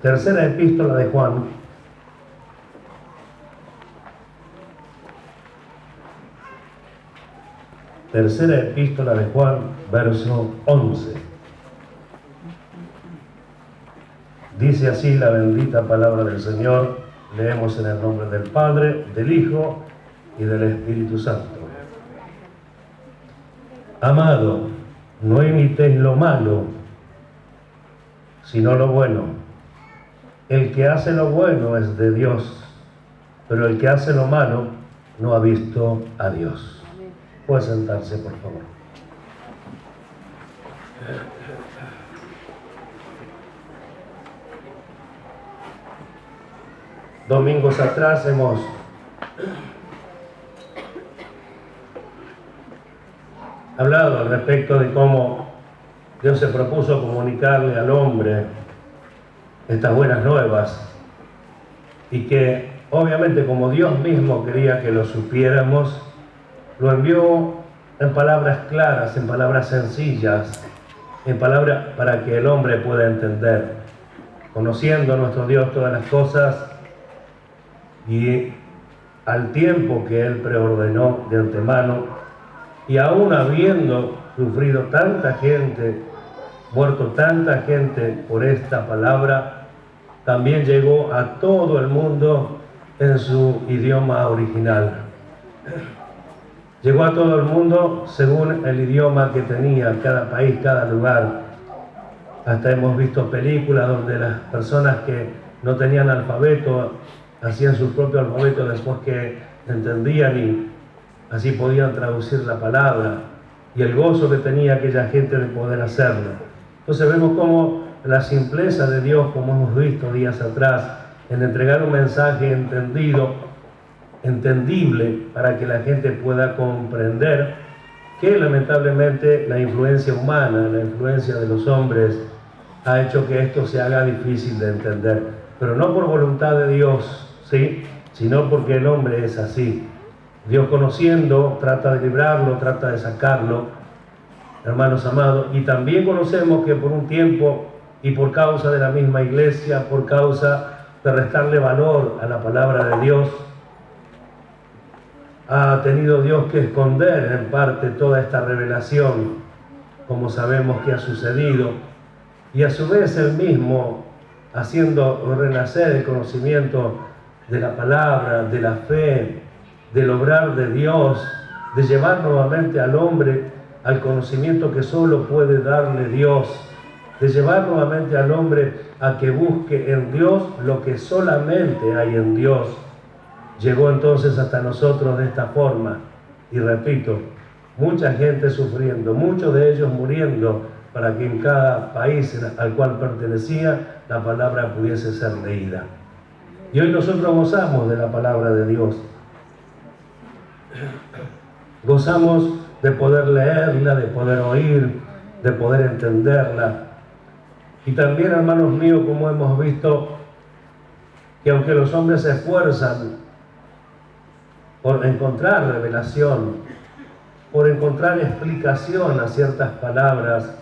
Tercera epístola de Juan. Tercera epístola de Juan, verso 11. Dice así la bendita palabra del Señor. Leemos en el nombre del Padre, del Hijo y del Espíritu Santo. Amado, no imitéis lo malo, sino lo bueno. El que hace lo bueno es de Dios, pero el que hace lo malo no ha visto a Dios. Puede sentarse, por favor. Domingos atrás hemos hablado al respecto de cómo Dios se propuso comunicarle al hombre estas buenas nuevas y que obviamente como Dios mismo quería que lo supiéramos, lo envió en palabras claras, en palabras sencillas, en palabras para que el hombre pueda entender, conociendo a nuestro Dios todas las cosas y al tiempo que Él preordenó de antemano, y aún habiendo sufrido tanta gente, muerto tanta gente por esta palabra, también llegó a todo el mundo en su idioma original. Llegó a todo el mundo según el idioma que tenía cada país, cada lugar. Hasta hemos visto películas donde las personas que no tenían alfabeto hacían su propio alfabeto después que entendían y así podían traducir la palabra, y el gozo que tenía aquella gente de poder hacerlo. Entonces vemos cómo la simpleza de Dios, como hemos visto días atrás, en entregar un mensaje entendible para que la gente pueda comprender, que lamentablemente la influencia humana, la influencia de los hombres, ha hecho que esto se haga difícil de entender, pero no por voluntad de Dios, ¿sí?, sino porque el hombre es así. Dios, conociendo, trata de librarlo, trata de sacarlo, hermanos amados, y también conocemos que por un tiempo y por causa de la misma iglesia, por causa de restarle valor a la palabra de Dios, ha tenido Dios que esconder en parte toda esta revelación, como sabemos que ha sucedido, y a su vez Él mismo haciendo renacer el conocimiento de la palabra, de la fe, del obrar de Dios, de llevar nuevamente al hombre al conocimiento que solo puede darle Dios, de llevar nuevamente al hombre a que busque en Dios lo que solamente hay en Dios. Llegó entonces hasta nosotros de esta forma, y repito, mucha gente sufriendo, muchos de ellos muriendo, para que en cada país al cual pertenecía la palabra pudiese ser leída. Y hoy nosotros gozamos de la palabra de Dios. Gozamos de poder leerla, de poder oír, de poder entenderla. Y también, hermanos míos, como hemos visto, que aunque los hombres se esfuerzan por encontrar revelación, por encontrar explicación a ciertas palabras,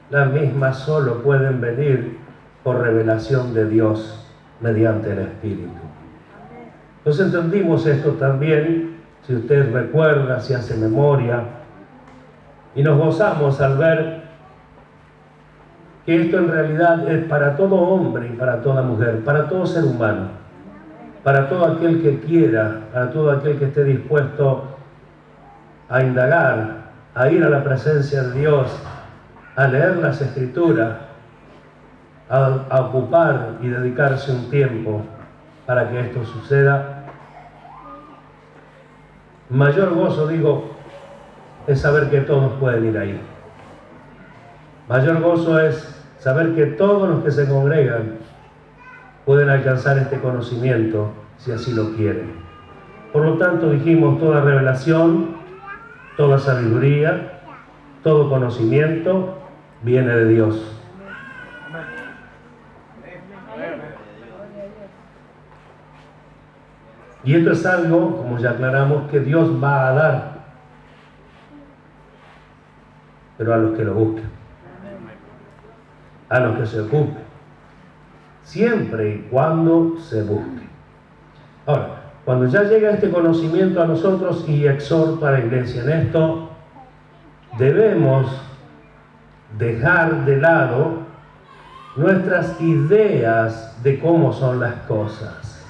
las mismas solo pueden venir por revelación de Dios mediante el Espíritu. Entonces entendimos esto también, si usted recuerda, si hace memoria, y nos gozamos al ver que esto en realidad es para todo hombre y para toda mujer, para todo ser humano, para todo aquel que quiera, para todo aquel que esté dispuesto a indagar, a ir a la presencia de Dios, a leer las Escrituras, a ocupar y dedicarse un tiempo para que esto suceda. Mayor gozo, digo, es saber que todos pueden ir ahí. Mayor gozo es saber que todos los que se congregan pueden alcanzar este conocimiento si así lo quieren. Por lo tanto, dijimos, toda revelación, toda sabiduría, todo conocimiento viene de Dios. Y esto es algo, como ya aclaramos, que Dios va a dar, pero a los que lo busquen, a los que se ocupen. siempre y cuando se busque. Ahora, cuando ya llega este conocimiento a nosotros, y exhorto a la iglesia en esto, debemos dejar de lado nuestras ideas de cómo son las cosas.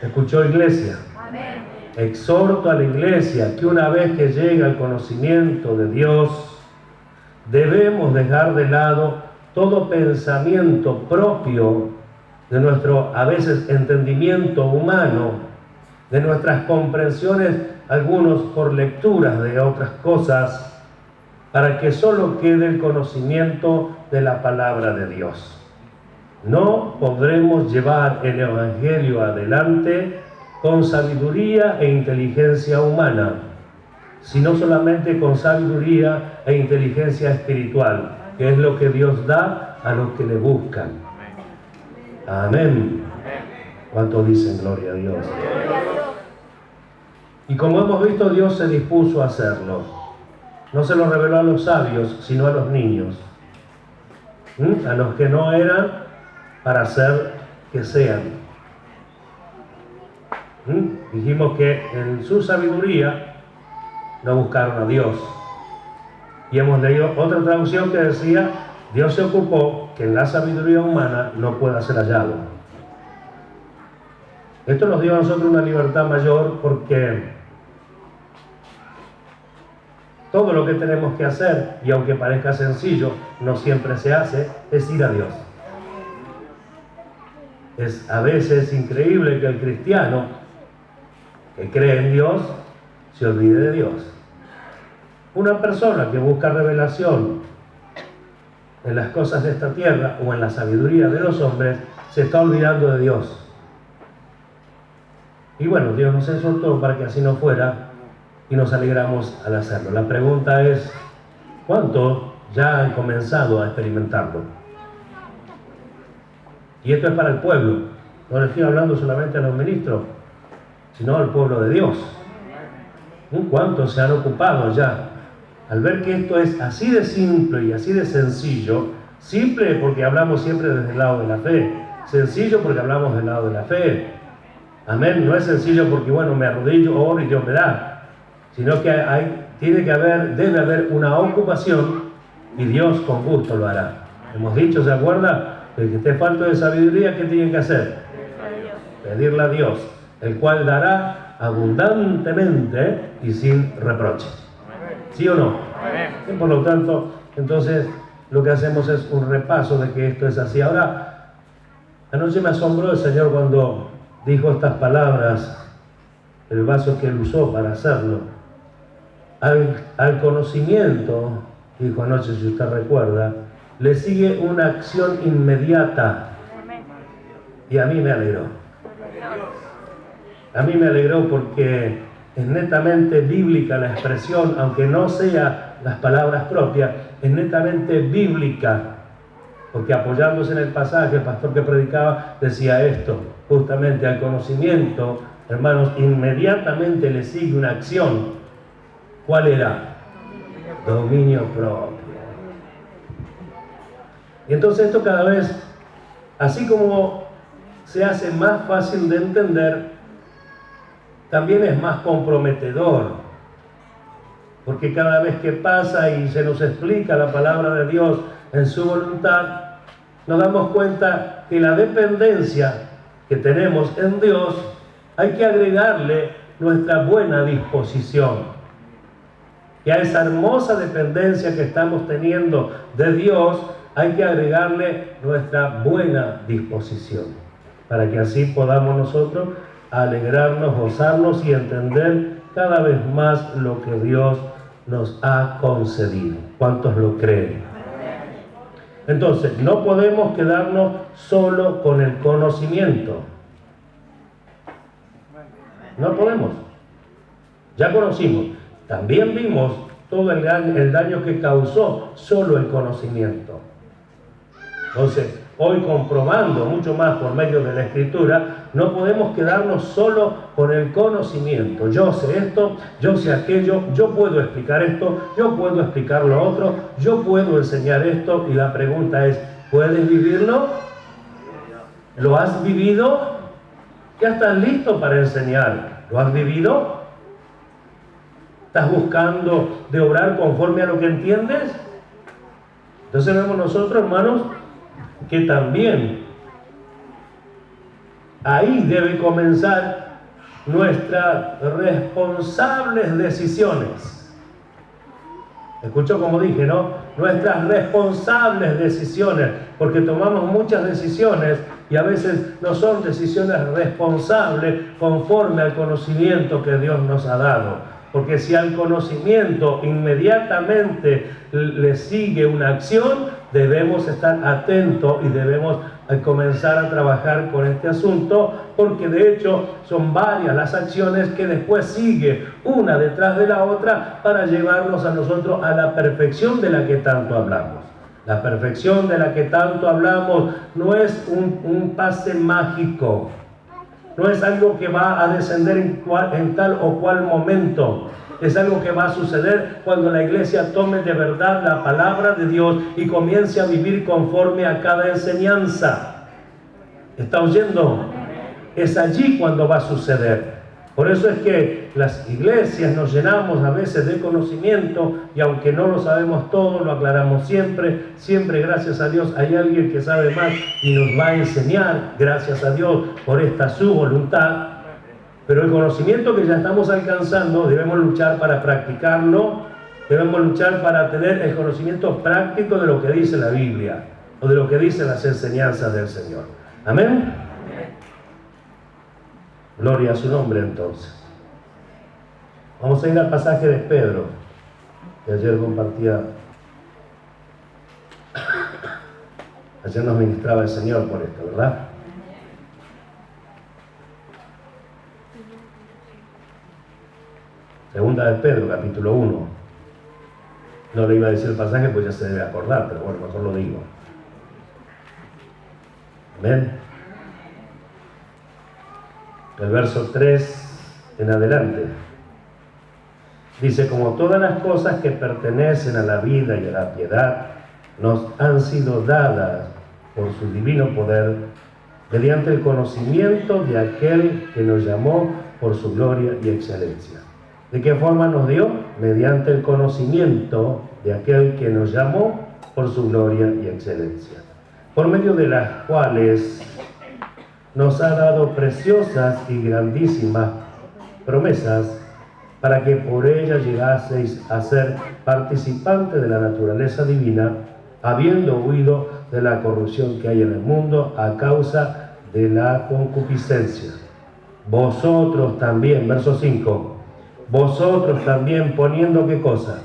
¿Escuchó, iglesia? Amén. Exhorto a la iglesia que una vez que llega el conocimiento de Dios, debemos dejar de lado todo pensamiento propio de nuestro, a veces, entendimiento humano, de nuestras comprensiones, algunos por lecturas de otras cosas, para que solo quede el conocimiento de la palabra de Dios. No podremos llevar el Evangelio adelante con sabiduría e inteligencia humana, sino solamente con sabiduría e inteligencia espiritual, que es lo que Dios da a los que le buscan. Amén. ¿Cuántos dicen gloria a Dios? Y como hemos visto, Dios se dispuso a hacerlo. No se lo reveló a los sabios, sino a los niños. A los que no eran para hacer que sean. Dijimos que en su sabiduría no buscaron a Dios. Y hemos leído otra traducción que decía: Dios se ocupó que en la sabiduría humana no pueda ser hallado. Esto nos dio a nosotros una libertad mayor, porque todo lo que tenemos que hacer, y aunque parezca sencillo, no siempre se hace, es ir a Dios. Es a veces increíble que el cristiano que cree en Dios se olvide de Dios. Una persona que busca revelación en las cosas de esta tierra o en la sabiduría de los hombres se está olvidando de Dios. Y bueno, Dios nos exhortó para que así no fuera, y nos alegramos al hacerlo. La pregunta es: ¿cuántos ya han comenzado a experimentarlo? Y esto es para el pueblo. No le estoy hablando solamente a los ministros, sino al pueblo de Dios. ¿Cuántos se han ocupado ya? Al ver que esto es así de simple y así de sencillo, simple porque hablamos siempre desde el lado de la fe, sencillo porque hablamos del lado de la fe. Amén. No es sencillo porque, bueno, me arrodillo, oro y Dios me da, sino que debe haber una ocupación, y Dios con gusto lo hará. Hemos dicho, ¿se acuerda? El que esté falto de sabiduría, ¿qué tienen que hacer? Pedirle a Dios, el cual dará abundantemente y sin reproche. ¿Sí o no? Y por lo tanto, entonces, lo que hacemos es un repaso de que esto es así. Ahora, anoche me asombró el Señor cuando dijo estas palabras, el vaso que Él usó para hacerlo. Al conocimiento, dijo anoche, si usted recuerda, le sigue una acción inmediata. Y a mí me alegró. A mí me alegró porque es netamente bíblica la expresión, aunque no sea las palabras propias, es netamente bíblica. Porque apoyándose en el pasaje, el pastor que predicaba decía esto, justamente: al conocimiento, hermanos, inmediatamente le sigue una acción. ¿Cuál era? Dominio propio. Y entonces esto cada vez, así como se hace más fácil de entender, también es más comprometedor. Porque cada vez que pasa y se nos explica la palabra de Dios en su voluntad, nos damos cuenta que la dependencia que tenemos en Dios, hay que agregarle nuestra buena disposición. Y a esa hermosa dependencia que estamos teniendo de Dios, hay que agregarle nuestra buena disposición, para que así podamos nosotros alegrarnos, gozarnos y entender cada vez más lo que Dios nos ha concedido. ¿Cuántos lo creen? Entonces, no podemos quedarnos solo con el conocimiento. No podemos. Ya conocimos. También vimos todo el daño que causó solo el conocimiento. Entonces, hoy, comprobando mucho más por medio de la Escritura, no podemos quedarnos solo con el conocimiento. Yo sé esto, yo sé aquello, yo puedo explicar esto, yo puedo explicar lo otro, yo puedo enseñar esto, y la pregunta es: ¿puedes vivirlo? ¿Lo has vivido? ¿Ya estás listo para enseñar? ¿Lo has vivido? ¿Estás buscando de obrar conforme a lo que entiendes? Entonces vemos nosotros, hermanos, que también ahí debe comenzar nuestras responsables decisiones. Escuchó como dije, ¿no? Nuestras responsables decisiones, porque tomamos muchas decisiones y a veces no son decisiones responsables conforme al conocimiento que Dios nos ha dado. Porque si al conocimiento inmediatamente le sigue una acción, debemos estar atentos y debemos comenzar a trabajar con este asunto, porque de hecho son varias las acciones que después sigue una detrás de la otra para llevarnos a nosotros a la perfección de la que tanto hablamos. La perfección de la que tanto hablamos no es un pase mágico. No es algo que va a descender en tal o cual momento. Es algo que va a suceder cuando la iglesia tome de verdad la palabra de Dios y comience a vivir conforme a cada enseñanza. ¿Está oyendo? Es allí cuando va a suceder. Por eso es que las iglesias nos llenamos a veces de conocimiento y aunque no lo sabemos todo, lo aclaramos siempre. Siempre, gracias a Dios, hay alguien que sabe más y nos va a enseñar, gracias a Dios, por esta su voluntad. Pero el conocimiento que ya estamos alcanzando, debemos luchar para practicarlo, debemos luchar para tener el conocimiento práctico de lo que dice la Biblia o de lo que dicen las enseñanzas del Señor. Amén. Gloria a su nombre entonces. Vamos a ir al pasaje de Pedro, que ayer compartía, ayer nos ministraba el Señor por esto, ¿verdad? Segunda de Pedro, capítulo 1. No le iba a decir el pasaje, pues ya se debe acordar, pero bueno, mejor lo digo. Amén. El verso 3 en adelante. Dice, como todas las cosas que pertenecen a la vida y a la piedad, nos han sido dadas por su divino poder, mediante el conocimiento de aquel que nos llamó por su gloria y excelencia. ¿De qué forma nos dio? Mediante el conocimiento de aquel que nos llamó por su gloria y excelencia, por medio de las cuales nos ha dado preciosas y grandísimas promesas, para que por ellas llegaseis a ser participantes de la naturaleza divina, habiendo huido de la corrupción que hay en el mundo a causa de la concupiscencia. Vosotros también, verso 5, vosotros también poniendo ¿qué cosa?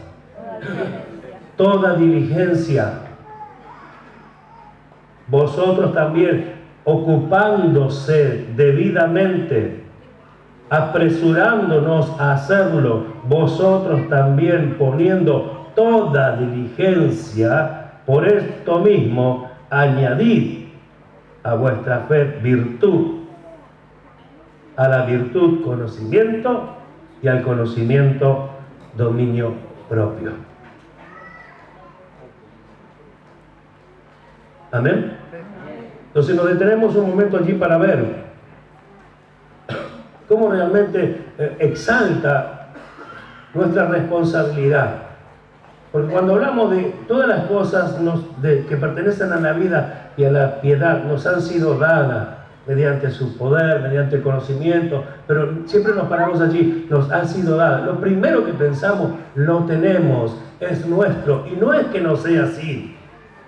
Toda diligencia. Vosotros también ocupándose debidamente, apresurándonos a hacerlo, vosotros también poniendo toda diligencia, por esto mismo añadid a vuestra fe virtud, a la virtud conocimiento y al conocimiento dominio propio. Amén. Entonces nos detenemos un momento allí para ver cómo realmente exalta nuestra responsabilidad. Porque cuando hablamos de todas las cosas que pertenecen a la vida y a la piedad, nos han sido dadas mediante su poder, mediante el conocimiento, pero siempre nos paramos allí, nos han sido dadas. Lo primero que pensamos, lo tenemos, es nuestro, y no es que no sea así.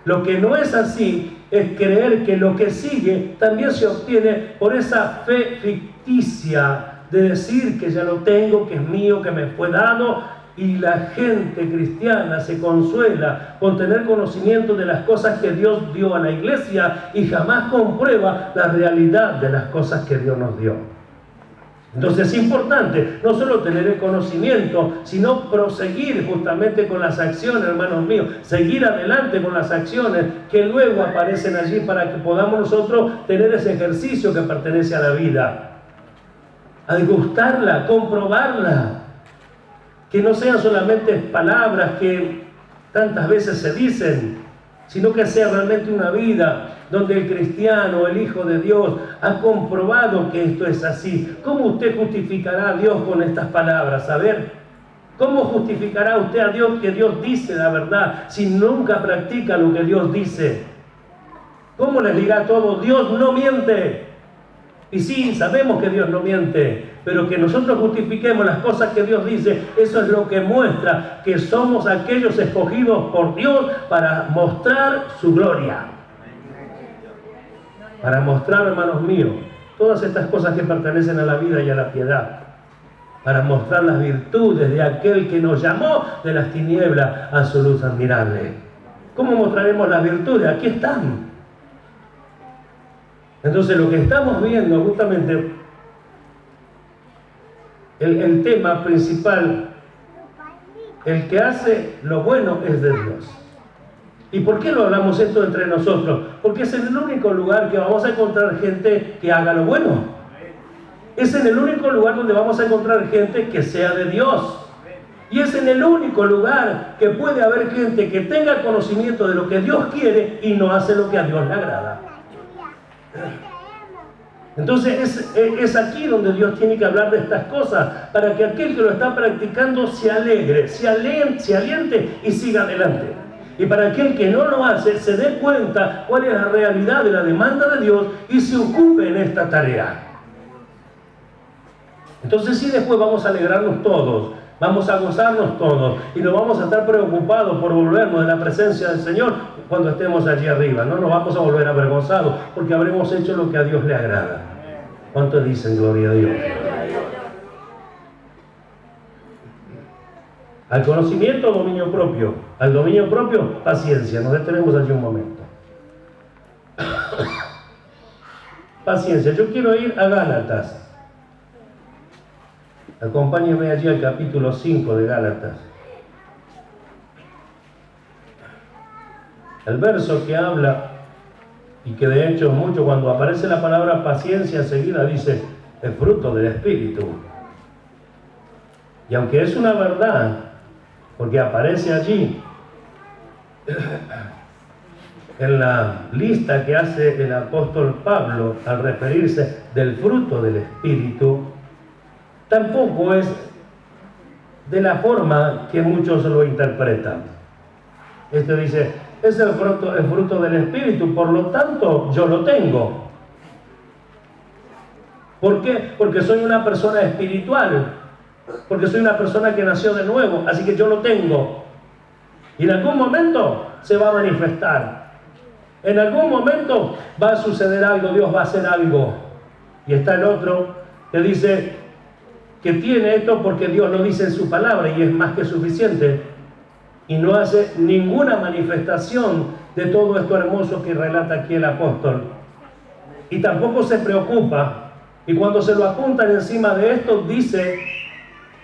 Lo que no es así es creer que lo que sigue también se obtiene por esa fe ficticia de decir que ya lo tengo, que es mío, que me fue dado, y la gente cristiana se consuela con tener conocimiento de las cosas que Dios dio a la iglesia y jamás comprueba la realidad de las cosas que Dios nos dio. Entonces es importante no solo tener el conocimiento, sino proseguir justamente con las acciones, hermanos míos, seguir adelante con las acciones que luego aparecen allí para que podamos nosotros tener ese ejercicio que pertenece a la vida, a degustarla, comprobarla, que no sean solamente palabras que tantas veces se dicen, sino que sea realmente una vida donde el cristiano, el Hijo de Dios, ha comprobado que esto es así. ¿Cómo usted justificará a Dios con estas palabras? A ver, ¿cómo justificará usted a Dios que Dios dice la verdad si nunca practica lo que Dios dice? ¿Cómo les dirá a todos? Dios no miente. Y sí, sabemos que Dios no miente, pero que nosotros justifiquemos las cosas que Dios dice, eso es lo que muestra que somos aquellos escogidos por Dios para mostrar su gloria. Para mostrar, hermanos míos, todas estas cosas que pertenecen a la vida y a la piedad. Para mostrar las virtudes de aquel que nos llamó de las tinieblas a su luz admirable. ¿Cómo mostraremos las virtudes? Aquí están. Entonces lo que estamos viendo justamente, el tema principal, el que hace lo bueno es de Dios. ¿Y por qué lo hablamos esto entre nosotros? Porque es en el único lugar que vamos a encontrar gente que haga lo bueno. Es en el único lugar donde vamos a encontrar gente que sea de Dios. Y es en el único lugar que puede haber gente que tenga conocimiento de lo que Dios quiere y no hace lo que a Dios le agrada. Entonces es aquí donde Dios tiene que hablar de estas cosas para que aquel que lo está practicando se alegre, se aliente y siga adelante. Y para aquel que no lo hace se dé cuenta cuál es la realidad de la demanda de Dios y se ocupe en esta tarea. Entonces sí, después vamos a alegrarnos todos, vamos a gozarnos todos y no vamos a estar preocupados por volvernos de la presencia del Señor cuando estemos allí arriba. No nos vamos a volver avergonzados porque habremos hecho lo que a Dios le agrada. ¿Cuántos dicen gloria a Dios? Al conocimiento, dominio propio. Al dominio propio, paciencia. Nos detenemos allí un momento. Paciencia. Yo quiero ir a Gálatas. Acompáñenme allí al capítulo 5 de Gálatas. El verso que habla, y que de hecho mucho cuando aparece la palabra paciencia enseguida dice, es fruto del Espíritu. Y aunque es una verdad, porque aparece allí, en la lista que hace el apóstol Pablo al referirse del fruto del Espíritu, tampoco es de la forma que muchos lo interpretan. Este dice, es el fruto del Espíritu, por lo tanto yo lo tengo. ¿Por qué? Porque soy una persona espiritual, porque soy una persona que nació de nuevo, así que yo lo tengo. Y en algún momento se va a manifestar. En algún momento va a suceder algo, Dios va a hacer algo. Y está el otro que dice que tiene esto porque Dios lo dice en su palabra y es más que suficiente. Y no hace ninguna manifestación de todo esto hermoso que relata aquí el apóstol. Y tampoco se preocupa. Y cuando se lo apuntan encima de esto, dice,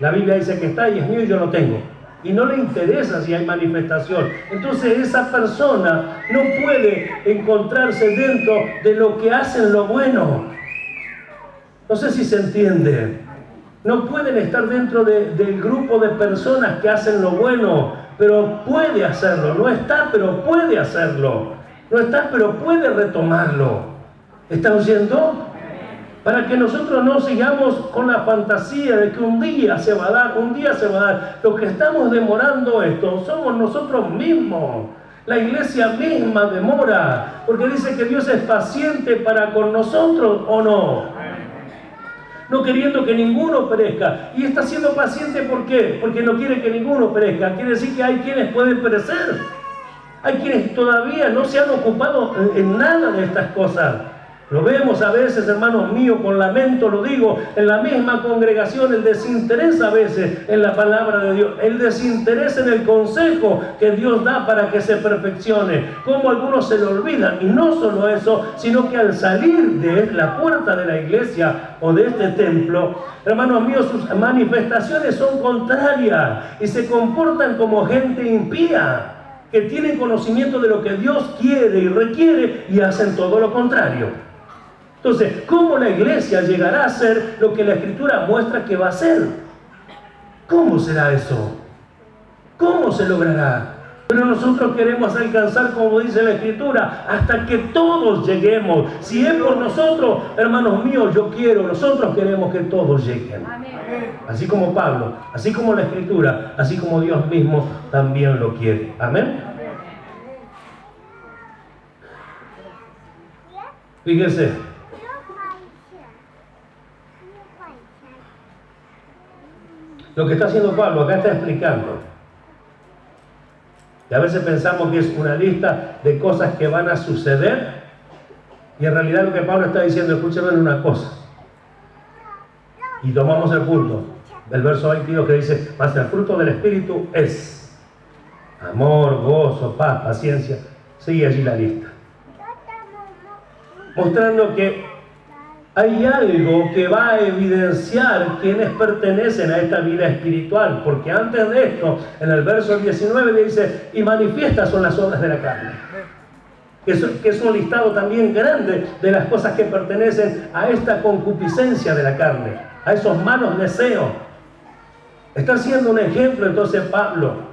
la Biblia dice que está y es mío y yo lo tengo. Y no le interesa si hay manifestación. Entonces esa persona no puede encontrarse dentro de lo que hacen lo bueno. No sé si se entiende. No pueden estar dentro del grupo de personas que hacen lo bueno, pero puede hacerlo. No está, pero puede hacerlo. No está, pero puede retomarlo. ¿Están oyendo? Para que nosotros no sigamos con la fantasía de que un día se va a dar, un día se va a dar. Lo que estamos demorando esto somos nosotros mismos. La iglesia misma demora, porque dice que Dios es paciente para con nosotros, ¿o no? No queriendo que ninguno perezca. Y está siendo paciente, ¿por qué? Porque no quiere que ninguno perezca. Quiere decir que hay quienes pueden perecer. Hay quienes todavía no se han ocupado en nada de estas cosas. Lo vemos a veces, hermanos míos, con lamento lo digo, en la misma congregación, el desinterés a veces en la palabra de Dios, el desinterés en el consejo que Dios da para que se perfeccione, como algunos se lo olvidan, y no solo eso, sino que al salir de la puerta de la iglesia o de este templo, hermanos míos, sus manifestaciones son contrarias y se comportan como gente impía, que tienen conocimiento de lo que Dios quiere y requiere y hacen todo lo contrario. Entonces, ¿cómo la iglesia llegará a ser lo que la Escritura muestra que va a ser? ¿Cómo será eso? ¿Cómo se logrará? Pero nosotros queremos alcanzar, como dice la Escritura, hasta que todos lleguemos. Si es por nosotros, hermanos míos, nosotros queremos que todos lleguen. Así como Pablo, así como la Escritura, así como Dios mismo también lo quiere. Amén. Fíjense. Lo que está haciendo Pablo, acá está explicando. Y a veces pensamos que es una lista de cosas que van a suceder. Y en realidad lo que Pablo está diciendo, escúchenme una cosa. Y tomamos el punto. El verso 22 que dice, mas el fruto del Espíritu es amor, gozo, paz, paciencia. Sigue allí la lista. Mostrando que hay algo que va a evidenciar quienes pertenecen a esta vida espiritual, porque antes de esto, en el verso 19 dice, y manifiestas son las obras de la carne, que es un listado también grande de las cosas que pertenecen a esta concupiscencia de la carne, a esos malos deseos. Está haciendo un ejemplo entonces Pablo.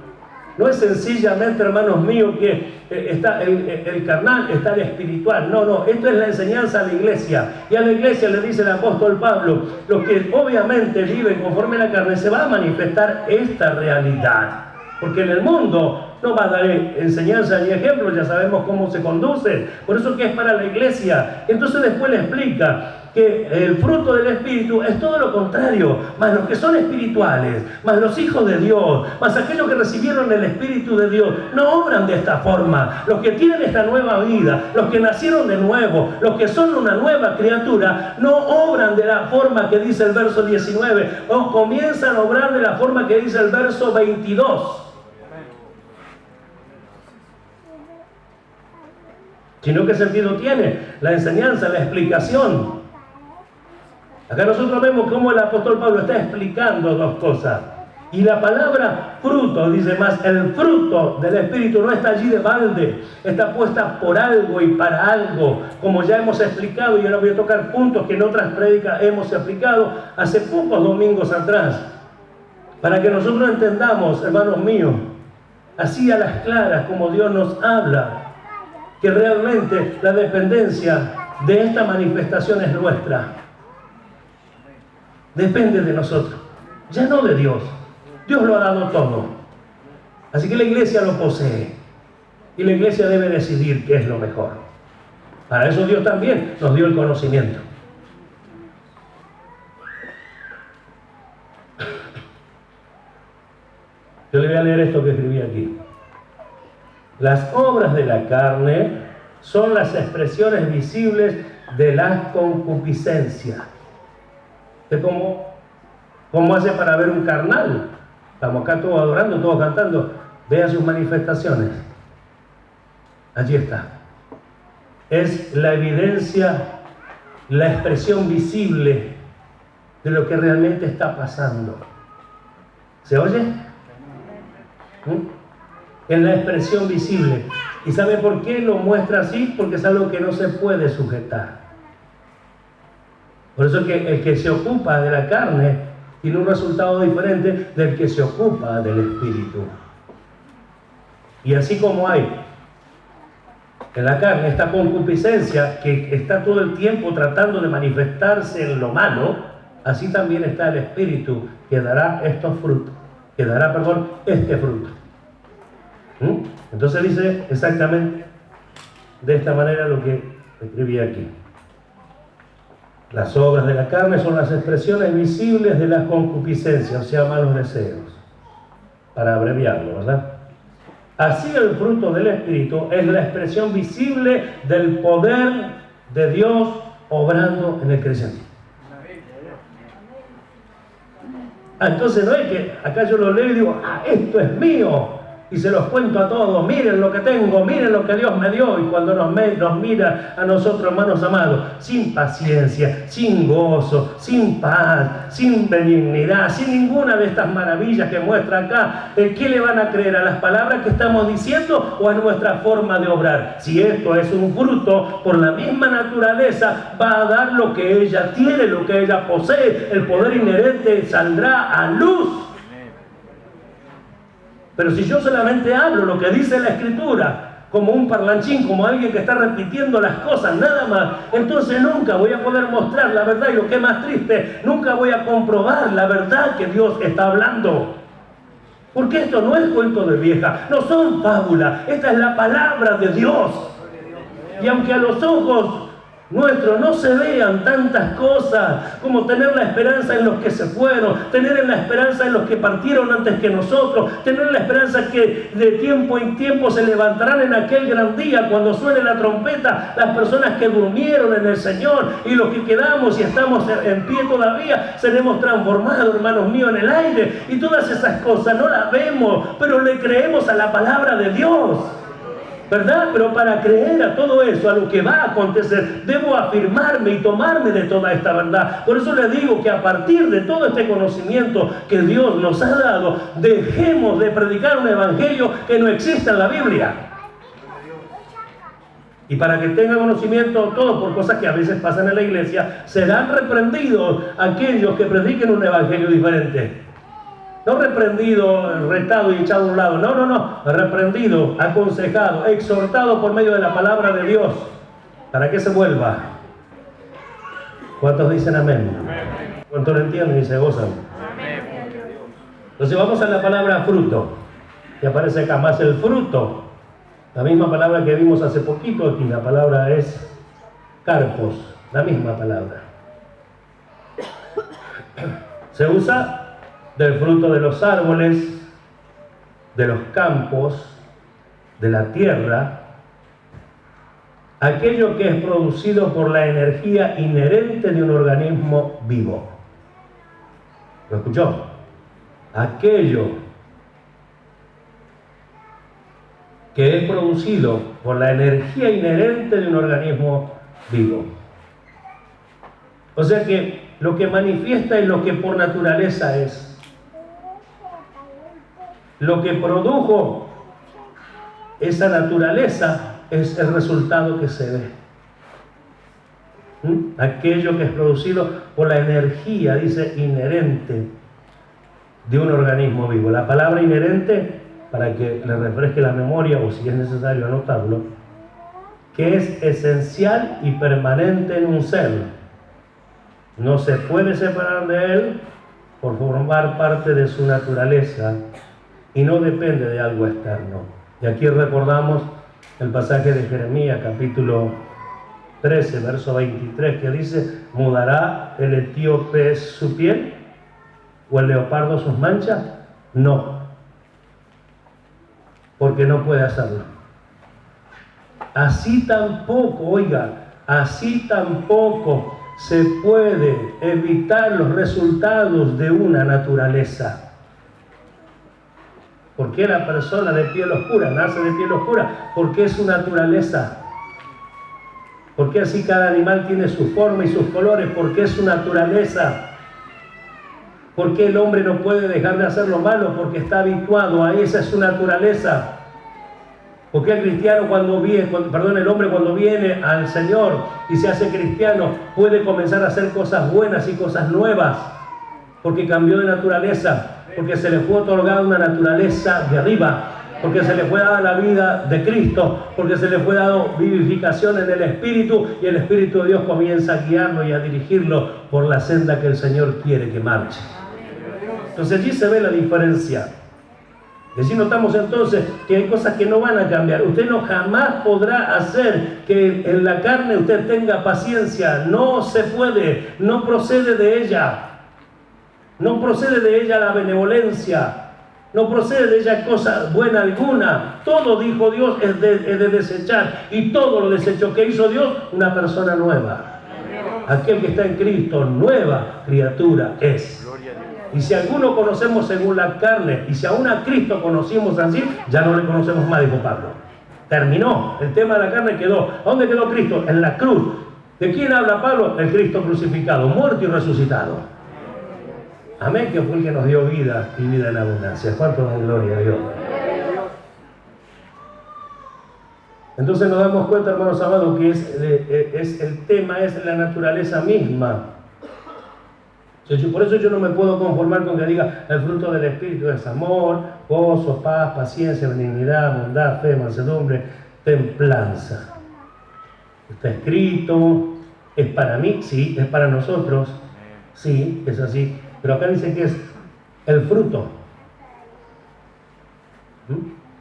No es sencillamente, hermanos míos, que está el carnal, está el espiritual. No, esto es la enseñanza a la iglesia. Y a la iglesia le dice el apóstol Pablo, los que obviamente viven conforme a la carne, se va a manifestar esta realidad. Porque en el mundo no va a dar enseñanza ni ejemplo, ya sabemos cómo se conduce. Por eso que es para la iglesia. Entonces después le explica que el fruto del Espíritu es todo lo contrario, más los que son espirituales, más los hijos de Dios, más aquellos que recibieron el Espíritu de Dios, no obran de esta forma. Los que tienen esta nueva vida, los que nacieron de nuevo, los que son una nueva criatura, no obran de la forma que dice el verso 19, o comienzan a obrar de la forma que dice el verso 22. Sino ¿qué sentido tiene? La enseñanza, la explicación. Acá nosotros vemos cómo el apóstol Pablo está explicando dos cosas. Y la palabra fruto, dice más, el fruto del Espíritu no está allí de balde, está puesta por algo y para algo, como ya hemos explicado, y ahora voy a tocar puntos que en otras prédicas hemos explicado hace pocos domingos atrás, para que nosotros entendamos, hermanos míos, así a las claras como Dios nos habla, que realmente la dependencia de esta manifestación es nuestra. Depende de nosotros, ya no de Dios. Dios lo ha dado todo. Así que la iglesia lo posee. Y la iglesia debe decidir qué es lo mejor. Para eso Dios también nos dio el conocimiento. Yo le voy a leer esto que escribí aquí. Las obras de la carne son las expresiones visibles de la concupiscencia. ¿Cómo hace para ver un carnal? Estamos acá todos adorando, todos cantando. Vea sus manifestaciones. Allí está. Es la evidencia, la expresión visible de lo que realmente está pasando. ¿Se oye? Es la expresión visible. ¿Y sabe por qué lo muestra así? Porque es algo que no se puede sujetar. Por eso es que el que se ocupa de la carne tiene un resultado diferente del que se ocupa del Espíritu. Y así como hay en la carne esta concupiscencia que está todo el tiempo tratando de manifestarse en lo malo, así también está el Espíritu que dará estos frutos, este fruto. Entonces dice exactamente de esta manera lo que escribí aquí. Las obras de la carne son las expresiones visibles de las concupiscencias, o sea, malos deseos, para abreviarlo, ¿verdad? Así el fruto del Espíritu es la expresión visible del poder de Dios obrando en el creyente. Entonces no es que acá yo lo leo y digo, esto es mío, y se los cuento a todos, miren lo que tengo, miren lo que Dios me dio, y cuando nos mira a nosotros, hermanos amados, sin paciencia, sin gozo, sin paz, sin benignidad, sin ninguna de estas maravillas que muestra acá, ¿qué le van a creer? ¿A las palabras que estamos diciendo o a nuestra forma de obrar? Si esto es un fruto, por la misma naturaleza, va a dar lo que ella tiene, lo que ella posee, el poder inherente saldrá a luz. Pero si yo solamente hablo lo que dice la Escritura, como un parlanchín, como alguien que está repitiendo las cosas, nada más, entonces nunca voy a poder mostrar la verdad, y lo que es más triste, nunca voy a comprobar la verdad que Dios está hablando. Porque esto no es cuento de vieja, no son fábulas, esta es la palabra de Dios. Y aunque a los ojos nuestros no se vean tantas cosas, como tener la esperanza en los que se fueron, tener la esperanza en los que partieron antes que nosotros, tener la esperanza que de tiempo en tiempo se levantarán en aquel gran día cuando suene la trompeta, las personas que durmieron en el Señor, y los que quedamos y estamos en pie todavía, seremos transformados, hermanos míos, en el aire. Y todas esas cosas no las vemos, pero le creemos a la palabra de Dios, ¿verdad? Pero para creer a todo eso, a lo que va a acontecer, debo afirmarme y tomarme de toda esta verdad. Por eso les digo que a partir de todo este conocimiento que Dios nos ha dado, dejemos de predicar un evangelio que no existe en la Biblia. Y para que tengan conocimiento todo por cosas que a veces pasan en la iglesia, serán reprendidos aquellos que prediquen un evangelio diferente. No reprendido, retado y echado a un lado. No. Reprendido, aconsejado, exhortado por medio de la palabra de Dios. ¿Para qué se vuelva? ¿Cuántos dicen amén? ¿Cuántos lo entienden y se gozan? Entonces vamos a la palabra fruto. Que aparece acá más el fruto. La misma palabra que vimos hace poquito aquí. La palabra es carpos. La misma palabra. Se usa del fruto de los árboles, de los campos, de la tierra, aquello que es producido por la energía inherente de un organismo vivo. ¿Lo escuchó? Aquello que es producido por la energía inherente de un organismo vivo. O sea que lo que manifiesta y lo que por naturaleza es. Lo que produjo esa naturaleza es el resultado que se ve. Aquello que es producido por la energía, dice, inherente de un organismo vivo. La palabra inherente, para que le refresque la memoria, o si es necesario anotarlo, que es esencial y permanente en un ser. No se puede separar de él por formar parte de su naturaleza, y no depende de algo externo. Y aquí recordamos el pasaje de Jeremías, capítulo 13, verso 23, que dice: ¿mudará el etíope su piel? ¿O el leopardo sus manchas? No, porque no puede hacerlo. Así tampoco, así tampoco se puede evitar los resultados de una naturaleza. ¿Por qué la persona de piel oscura nace de piel oscura? Porque es su naturaleza. ¿Por qué así cada animal tiene su forma y sus colores? Porque es su naturaleza. ¿Por qué el hombre no puede dejar de hacer lo malo? Porque está habituado a esa es su naturaleza. ¿Por qué el cristiano el hombre cuando viene al Señor y se hace cristiano puede comenzar a hacer cosas buenas y cosas nuevas? Porque cambió de naturaleza. Porque se le fue otorgada una naturaleza de arriba, porque se le fue dada la vida de Cristo, porque se le fue dado vivificación en el Espíritu, y el Espíritu de Dios comienza a guiarlo y a dirigirlo por la senda que el Señor quiere que marche. Entonces allí se ve la diferencia. Y allí notamos entonces que hay cosas que no van a cambiar. Usted no jamás podrá hacer que en la carne usted tenga paciencia. No se puede, no procede de ella. No procede de ella la benevolencia, no procede de ella cosa buena alguna. Todo, dijo Dios, es de desechar, y todo lo desechó. ¿Qué hizo Dios? Una persona nueva. Aquel que está en Cristo, nueva criatura es. Y si alguno conocemos según la carne, y si aún a Cristo conocimos así, ya no le conocemos más, dijo Pablo. Terminó, el tema de la carne quedó. ¿A dónde quedó Cristo? En la cruz. ¿De quién habla Pablo? El Cristo crucificado, muerto y resucitado. Amén, que fue el que nos dio vida y vida en abundancia. ¿Cuánto da gloria a Dios? Entonces nos damos cuenta, hermanos amados, que es el tema, es la naturaleza misma Por eso yo no me puedo conformar con que diga el fruto del Espíritu es amor, gozo, paz, paciencia, benignidad, bondad, fe, mansedumbre, templanza. Está escrito, es para mí, sí, es para nosotros, sí, es así, pero acá dice que es el fruto.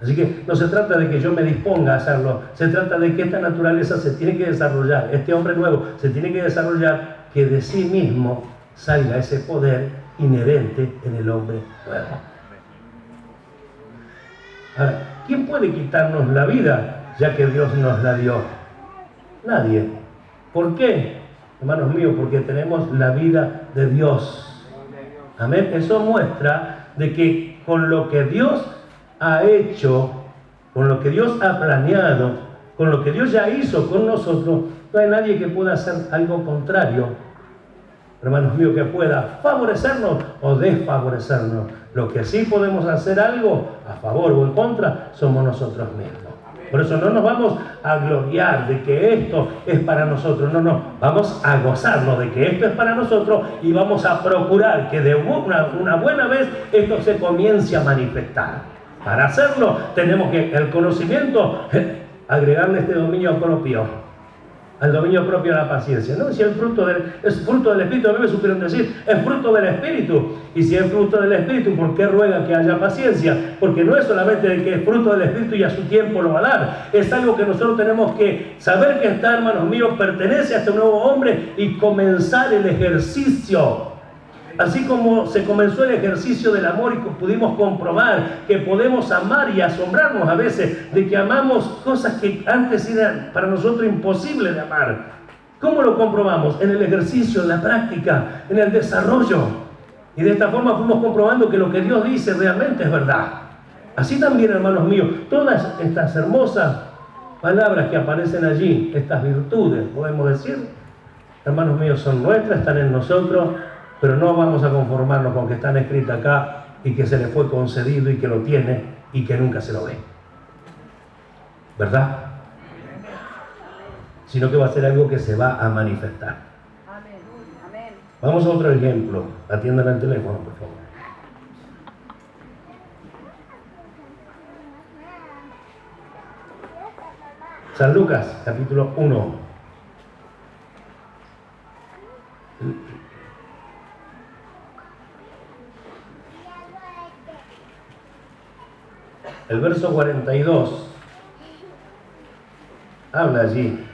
Así que no se trata de que yo me disponga a hacerlo, se trata de que esta naturaleza se tiene que desarrollar, este hombre nuevo se tiene que desarrollar, que de sí mismo salga ese poder inherente en el hombre nuevo. Ahora, ¿quién puede quitarnos la vida ya que Dios nos la dio? Nadie. ¿Por qué? Hermanos míos, porque tenemos la vida de Dios. Amén. Eso muestra de que con lo que Dios ha hecho, con lo que Dios ha planeado, con lo que Dios ya hizo con nosotros, no hay nadie que pueda hacer algo contrario, hermanos míos, que pueda favorecernos o desfavorecernos. Lo que sí podemos hacer algo a favor o en contra somos nosotros mismos. Por eso no nos vamos a gloriar de que esto es para nosotros, no, vamos a gozarnos de que esto es para nosotros y vamos a procurar que de una buena vez esto se comience a manifestar. Para hacerlo tenemos que el conocimiento, agregarle este dominio propio, al dominio propio de la paciencia. No, si es fruto del Espíritu, a mí me supieron decir, es fruto del Espíritu. Y si es fruto del Espíritu, ¿por qué ruega que haya paciencia? Porque no es solamente de que es fruto del Espíritu y a su tiempo lo va a dar. Es algo que nosotros tenemos que saber que está, hermanos míos, pertenece a este nuevo hombre y comenzar el ejercicio. Así como se comenzó el ejercicio del amor y pudimos comprobar que podemos amar y asombrarnos a veces de que amamos cosas que antes eran para nosotros imposibles de amar. ¿Cómo lo comprobamos? En el ejercicio, en la práctica, en el desarrollo. Y de esta forma fuimos comprobando que lo que Dios dice realmente es verdad. Así también, hermanos míos, todas estas hermosas palabras que aparecen allí, estas virtudes, podemos decir, hermanos míos, son nuestras, están en nosotros. Pero no vamos a conformarnos con que están escritas acá y que se le fue concedido y que lo tiene y que nunca se lo ve. ¿Verdad? Sino que va a ser algo que se va a manifestar. Amén. Vamos a otro ejemplo. Atiendan el teléfono, por favor. San Lucas, capítulo 1. El verso 42 habla allí.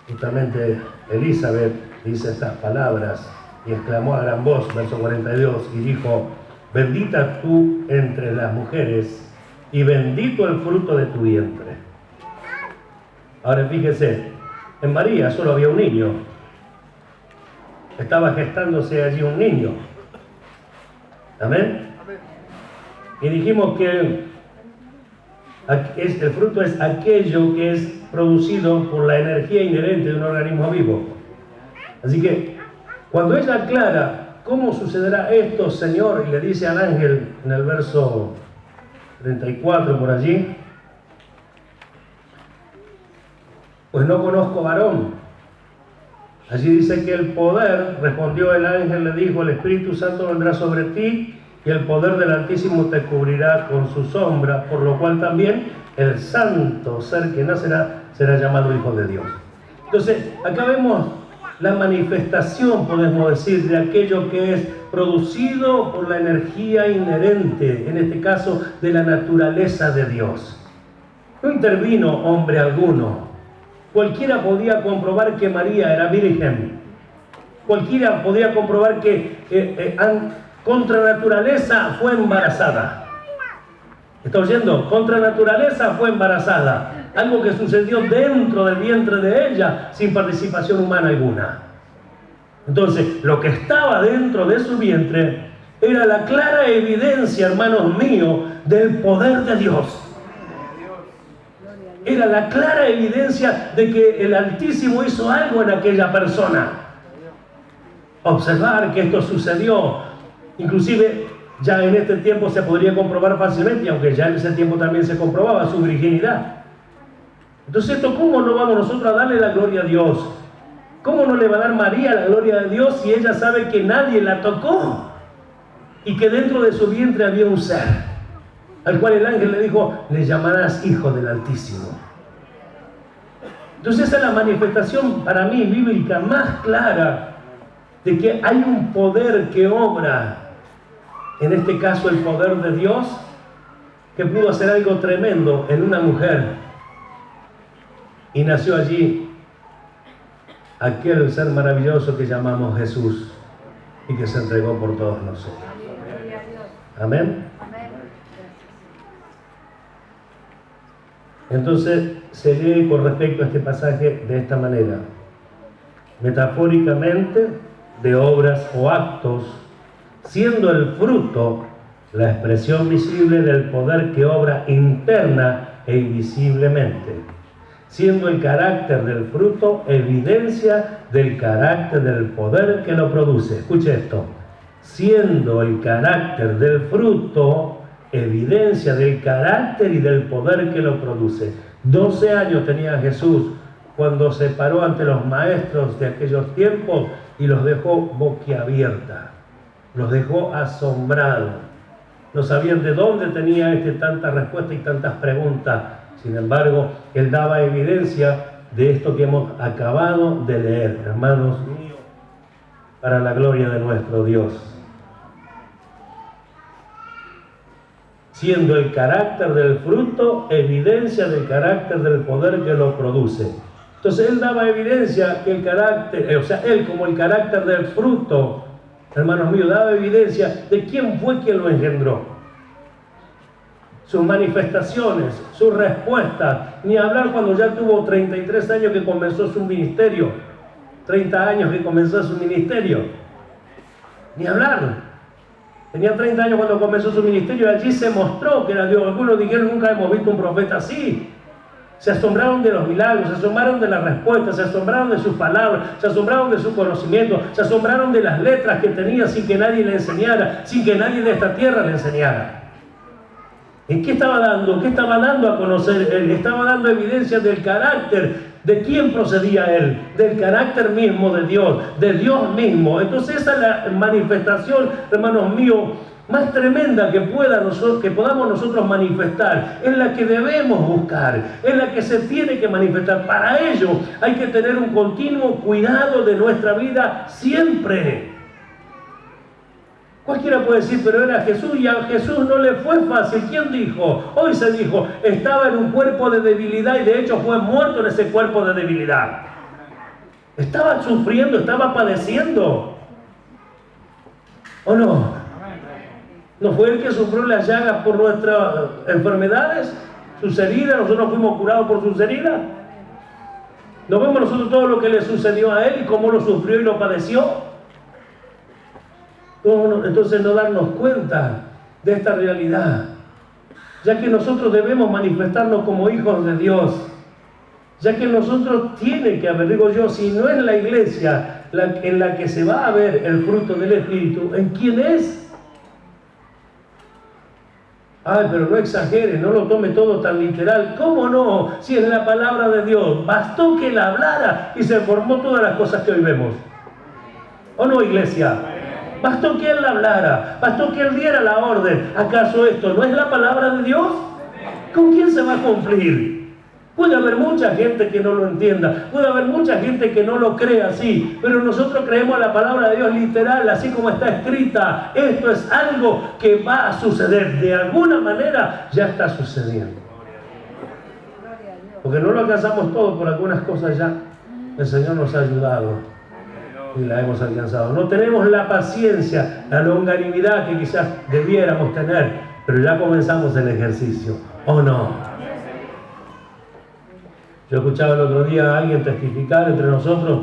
Justamente Elizabeth dice estas palabras y exclamó a gran voz, verso 42, y dijo: bendita tú entre las mujeres y bendito el fruto de tu vientre. Ahora fíjese, en María solo había un niño. Estaba gestándose allí un niño. Amén. Y dijimos que el fruto es aquello que es producido por la energía inherente de un organismo vivo. Así que cuando ella aclara cómo sucederá esto, Señor, y le dice al ángel en el verso 34 por allí, pues no conozco varón. Allí dice que el poder, respondió el ángel, le dijo, el Espíritu Santo vendrá sobre ti y el poder del Altísimo te cubrirá con su sombra, por lo cual también el santo ser que nacerá será llamado Hijo de Dios. Entonces, acá vemos la manifestación, podemos decir, de aquello que es producido por la energía inherente, en este caso, de la naturaleza de Dios. No intervino hombre alguno. Cualquiera podía comprobar que María era virgen. Cualquiera podía comprobar que contra naturaleza fue embarazada. ¿Está oyendo? Contra naturaleza fue embarazada. Algo que sucedió dentro del vientre de ella sin participación humana alguna. Entonces, lo que estaba dentro de su vientre era la clara evidencia, hermanos míos, del poder de Dios. Era la clara evidencia de que el Altísimo hizo algo en aquella persona. Observar que esto sucedió, inclusive ya en este tiempo se podría comprobar fácilmente, aunque ya en ese tiempo también se comprobaba su virginidad. Entonces, ¿esto cómo no vamos nosotros a darle la gloria a Dios? ¿Cómo no le va a dar María la gloria de Dios si ella sabe que nadie la tocó? Y que dentro de su vientre había un ser, al cual el ángel le dijo, le llamarás Hijo del Altísimo. Entonces esa es la manifestación para mí bíblica más clara de que hay un poder que obra, en este caso el poder de Dios, que pudo hacer algo tremendo en una mujer. Y nació allí aquel ser maravilloso que llamamos Jesús y que se entregó por todos nosotros. Amén. Entonces se lee con respecto a este pasaje de esta manera: metafóricamente, de obras o actos, siendo el fruto la expresión visible del poder que obra interna e invisiblemente, siendo el carácter del fruto evidencia del carácter del poder que lo produce. Escuche esto: siendo el carácter del fruto evidencia del carácter y del poder que lo produce. 12 años tenía Jesús cuando se paró ante los maestros de aquellos tiempos y los dejó boquiabierta, los dejó asombrados. No sabían de dónde tenía tantas respuestas y tantas preguntas. Sin embargo, él daba evidencia de esto que hemos acabado de leer, hermanos míos, para la gloria de nuestro Dios. Siendo el carácter del fruto evidencia del carácter del poder que lo produce. Entonces él daba evidencia que el carácter, él como el carácter del fruto, hermanos míos, daba evidencia de quién fue quien lo engendró. Sus manifestaciones, sus respuestas, ni hablar cuando ya tuvo 33 años que comenzó su ministerio, 30 años que comenzó su ministerio, ni hablar. Tenía 30 años cuando comenzó su ministerio y allí se mostró que era Dios. Algunos dijeron, nunca hemos visto un profeta así. Se asombraron de los milagros, se asombraron de las respuestas, se asombraron de sus palabras, se asombraron de su conocimiento, se asombraron de las letras que tenía sin que nadie le enseñara, sin que nadie de esta tierra le enseñara. ¿En qué estaba dando? ¿Qué estaba dando a conocer él? Estaba dando evidencia del carácter. ¿De quién procedía él? Del carácter mismo de Dios mismo. Entonces esa es la manifestación, hermanos míos, más tremenda que podamos nosotros manifestar, es la que debemos buscar, es la que se tiene que manifestar. Para ello hay que tener un continuo cuidado de nuestra vida siempre. Cualquiera puede decir, pero era Jesús y a Jesús no le fue fácil. ¿Quién dijo? Hoy se dijo, estaba en un cuerpo de debilidad y de hecho fue muerto en ese cuerpo de debilidad. Estaba sufriendo, estaba padeciendo. ¿O no? ¿No fue él que sufrió las llagas por nuestras enfermedades? Sus heridas, nosotros fuimos curados por sus heridas. ¿No vemos nosotros todo lo que le sucedió a él y cómo lo sufrió y lo padeció? Entonces no darnos cuenta de esta realidad, ya que nosotros debemos manifestarnos como hijos de Dios, ya que nosotros tiene que haber, digo yo, si no es la iglesia en la que se va a ver el fruto del Espíritu, ¿en quién es? Ay, pero no exagere, no lo tome todo tan literal. ¿Cómo no? Si es la palabra de Dios, bastó que la hablara y se formó todas las cosas que hoy vemos. ¿O no, iglesia? Bastó que él hablara, bastó que él diera la orden. ¿Acaso esto no es la palabra de Dios? ¿Con quién se va a cumplir? Puede haber mucha gente que no lo entienda, puede haber mucha gente que no lo crea así, pero nosotros creemos la palabra de Dios literal, así como está escrita. Esto es algo que va a suceder, de alguna manera ya está sucediendo. Porque no lo alcanzamos todo, por algunas cosas ya el Señor nos ha ayudado y la hemos alcanzado. No tenemos la paciencia, la longanimidad que quizás debiéramos tener, pero ya comenzamos el ejercicio, ¿o no? Yo escuchaba el otro día a alguien testificar entre nosotros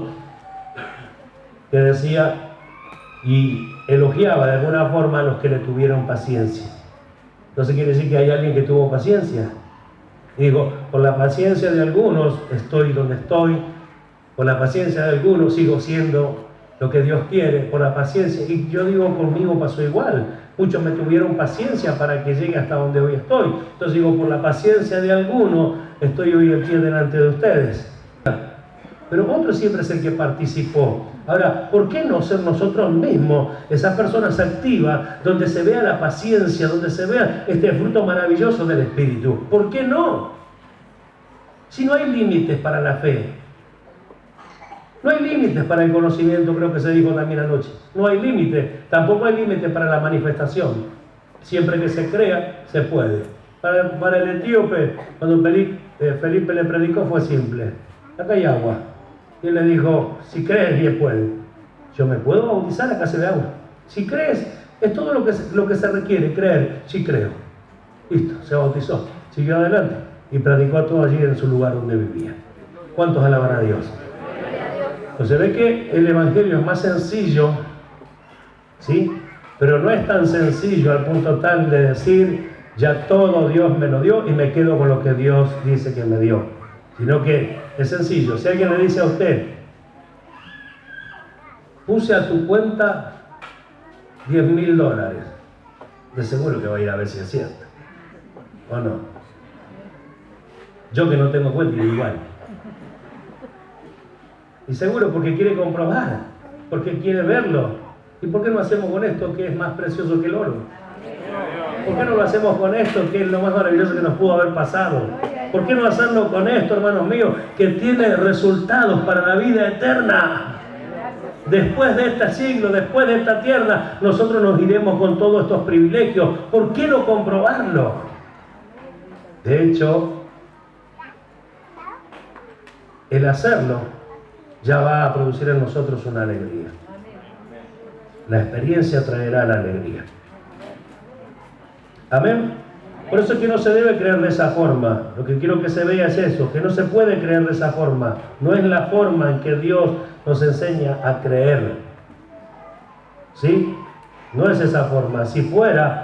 que decía y elogiaba de alguna forma a los que le tuvieron paciencia. Entonces quiere decir que hay alguien que tuvo paciencia. Y digo, por la paciencia de algunos estoy donde estoy, por la paciencia de algunos sigo siendo lo que Dios quiere, por la paciencia. Y yo digo, conmigo pasó igual. Muchos me tuvieron paciencia para que llegue hasta donde hoy estoy. Entonces digo, por la paciencia de algunos estoy hoy en pie delante de ustedes. pero otro siempre es el que participó. Ahora, ¿por qué no ser nosotros mismos esas personas activas donde se vea la paciencia, donde se vea este fruto maravilloso del Espíritu? ¿Por qué no? Si no hay límites para la fe, no hay límites para el conocimiento, creo que se dijo también anoche. No hay límites, tampoco hay límites para la manifestación. Siempre que se crea, se puede. Para el etíope, cuando Felipe le predicó, fue simple. Acá hay agua. Y él le dijo, si crees, bien puede. Yo me puedo bautizar, acá se ve agua. Si crees, es todo lo que se requiere, creer. Sí creo. Listo, se bautizó. Siguió adelante y predicó a todos allí en su lugar donde vivía. ¿Cuántos alaban a Dios? Entonces ve que el Evangelio es más sencillo, ¿sí? Pero no es tan sencillo al punto tal de decir, ya todo Dios me lo dio y me quedo con lo que Dios dice que me dio. Sino que es sencillo. Si alguien le dice a usted, puse a tu cuenta $10.000, de seguro que va a ir a ver si es cierto. ¿O no? Yo que no tengo cuenta, igual. Y seguro porque quiere comprobar, porque quiere verlo. ¿Y por qué no hacemos con esto que es más precioso que el oro? ¿Por qué no lo hacemos con esto que es lo más maravilloso que nos pudo haber pasado? ¿Por qué no hacerlo con esto, hermanos míos, que tiene resultados para la vida eterna? Después de este siglo, después de esta tierra, nosotros nos iremos con todos estos privilegios. ¿Por qué no comprobarlo? De hecho, el hacerlo ya va a producir en nosotros una alegría. La experiencia traerá la alegría. Amén. Por eso es que no se debe creer de esa forma. Lo que quiero que se vea es eso, que no se puede creer de esa forma. No es la forma en que Dios nos enseña a creer. ¿Sí? No es esa forma. Si fuera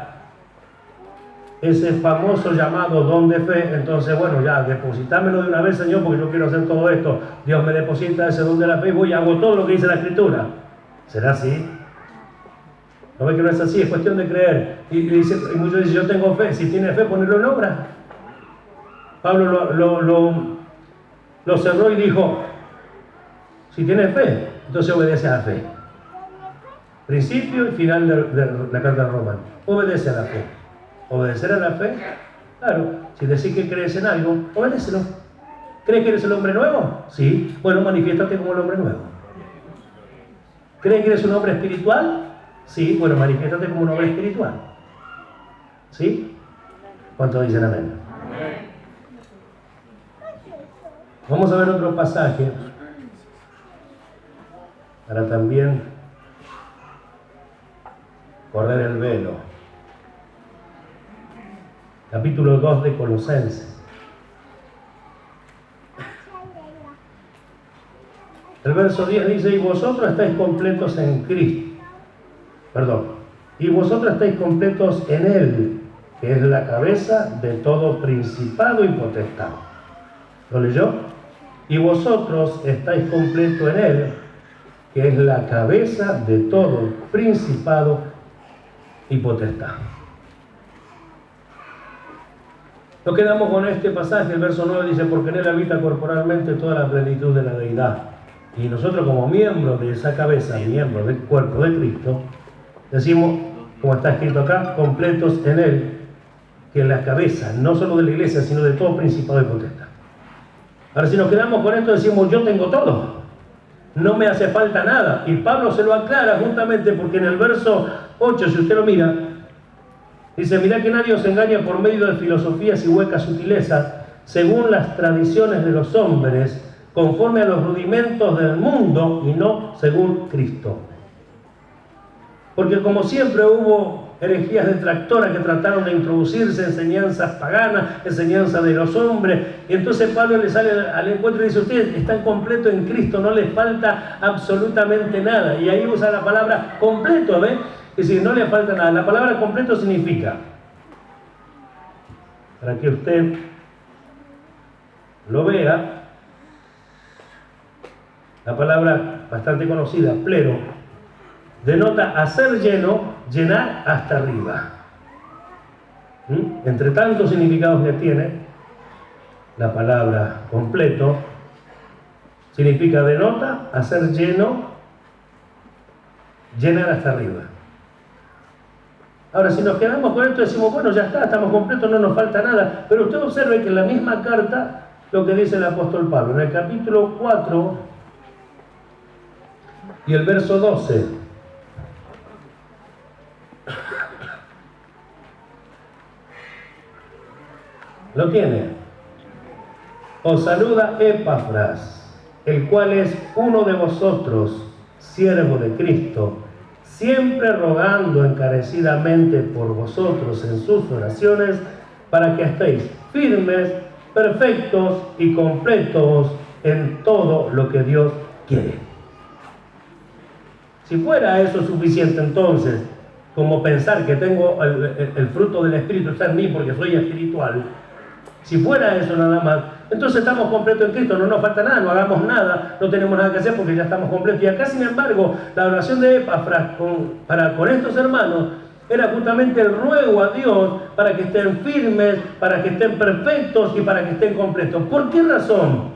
ese famoso llamado don de fe, entonces bueno, ya depositámelo de una vez, Señor, porque yo quiero hacer todo esto. Dios me deposita ese don de la fe y voy y hago todo lo que dice la Escritura. ¿Será así? ¿No ve que no es así? Es cuestión de creer. Y muchos dicen, yo tengo fe. Si tiene fe, ponerlo en obra. Pablo lo cerró y dijo, si tiene fe, entonces obedece a la fe. Principio y final de la carta de Romano. Obedece a la fe. ¿Obedecer a la fe? Claro. Si decís que crees en algo, obedécelo. ¿Crees que eres el hombre nuevo? Sí. Bueno, manifiéstate como el hombre nuevo. ¿Crees que eres un hombre espiritual? Sí. Bueno, manifiéstate como un hombre espiritual. ¿Sí? ¿Cuántos dicen amén? Vamos a ver otro pasaje para también correr el velo. Capítulo 2 de Colosenses. El verso 10 dice, y vosotros estáis completos en Cristo. Y vosotros estáis completos en Él, que es la cabeza de todo principado y potestad. ¿Lo leyó? Y vosotros estáis completos en Él, que es la cabeza de todo principado y potestad. Nos quedamos con este pasaje, el verso 9 dice, porque en Él habita corporalmente toda la plenitud de la deidad. Y nosotros como miembros de esa cabeza, miembros del cuerpo de Cristo, decimos, como está escrito acá, completos en Él, que es la cabeza, no solo de la iglesia, sino de todo principado y potestad. Ahora, si nos quedamos con esto, decimos, yo tengo todo, no me hace falta nada. Y Pablo se lo aclara justamente porque en el verso 8, si usted lo mira, dice, mirá que nadie os engaña por medio de filosofías y huecas sutilezas, según las tradiciones de los hombres, conforme a los rudimentos del mundo y no según Cristo. Porque como siempre hubo herejías detractoras que trataron de introducirse enseñanzas paganas, enseñanzas de los hombres, y entonces Pablo le sale al encuentro y dice, ustedes están completos en Cristo, no les falta absolutamente nada. Y ahí usa la palabra completo, ¿ves? Es decir, no le falta nada. La palabra completo significa, para que usted lo vea, la palabra bastante conocida, pleno, denota hacer lleno, llenar hasta arriba. Entre tantos significados que tiene la palabra completo, Significa, denota, hacer lleno, llenar hasta arriba. Ahora, si nos quedamos con esto, decimos, bueno, ya está, estamos completos, no nos falta nada. Pero usted observe que en la misma carta, lo que dice el apóstol Pablo, en el capítulo 4 y el verso 12, lo tiene. Os saluda Epafras, el cual es uno de vosotros, siervo de Cristo, siempre rogando encarecidamente por vosotros en sus oraciones, para que estéis firmes, perfectos y completos en todo lo que Dios quiere. Si fuera eso suficiente entonces, como pensar que tengo el fruto del Espíritu está en mí porque soy espiritual, si fuera eso nada más, entonces estamos completos en Cristo, no nos falta nada, no hagamos nada, no tenemos nada que hacer porque ya estamos completos. Y acá, sin embargo, la oración de Epafras con estos hermanos era justamente el ruego a Dios para que estén firmes, para que estén perfectos y para que estén completos. ¿Por qué razón?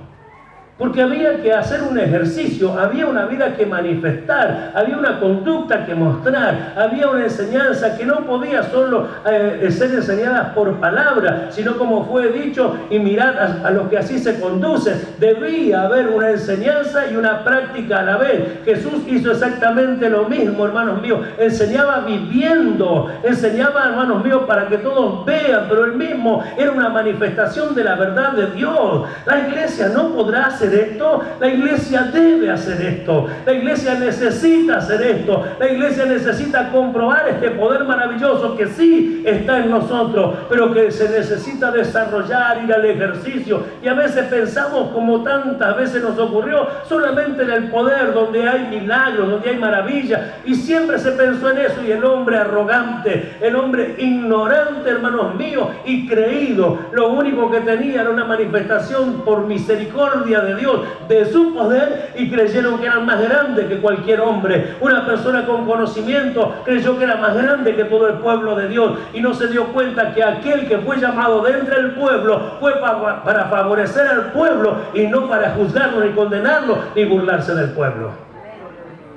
Porque había que hacer un ejercicio, había una vida que manifestar, había una conducta que mostrar, había una enseñanza que no podía solo ser enseñada por palabra, sino como fue dicho, y mirad a los que así se conducen. Debía haber una enseñanza y una práctica a la vez. Jesús hizo exactamente lo mismo, hermanos míos. Enseñaba viviendo, enseñaba, hermanos míos, para que todos vean, pero él mismo era una manifestación de la verdad de Dios. La iglesia no podrá hacer esto, la iglesia debe hacer esto, la iglesia necesita hacer esto, la iglesia necesita comprobar este poder maravilloso que sí está en nosotros, pero que se necesita desarrollar, ir al ejercicio. Y a veces pensamos, como tantas veces nos ocurrió, solamente en el poder, donde hay milagros, donde hay maravillas, y siempre se pensó en eso. Y el hombre arrogante, el hombre ignorante, hermanos míos, y creído, lo único que tenía era una manifestación por misericordia de Dios, de su poder, y creyeron que eran más grandes que cualquier hombre. Una persona con conocimiento creyó que era más grande que todo el pueblo de Dios, y no se dio cuenta que aquel que fue llamado de entre el pueblo fue para favorecer al pueblo y no para juzgarlo, ni condenarlo, ni burlarse del pueblo.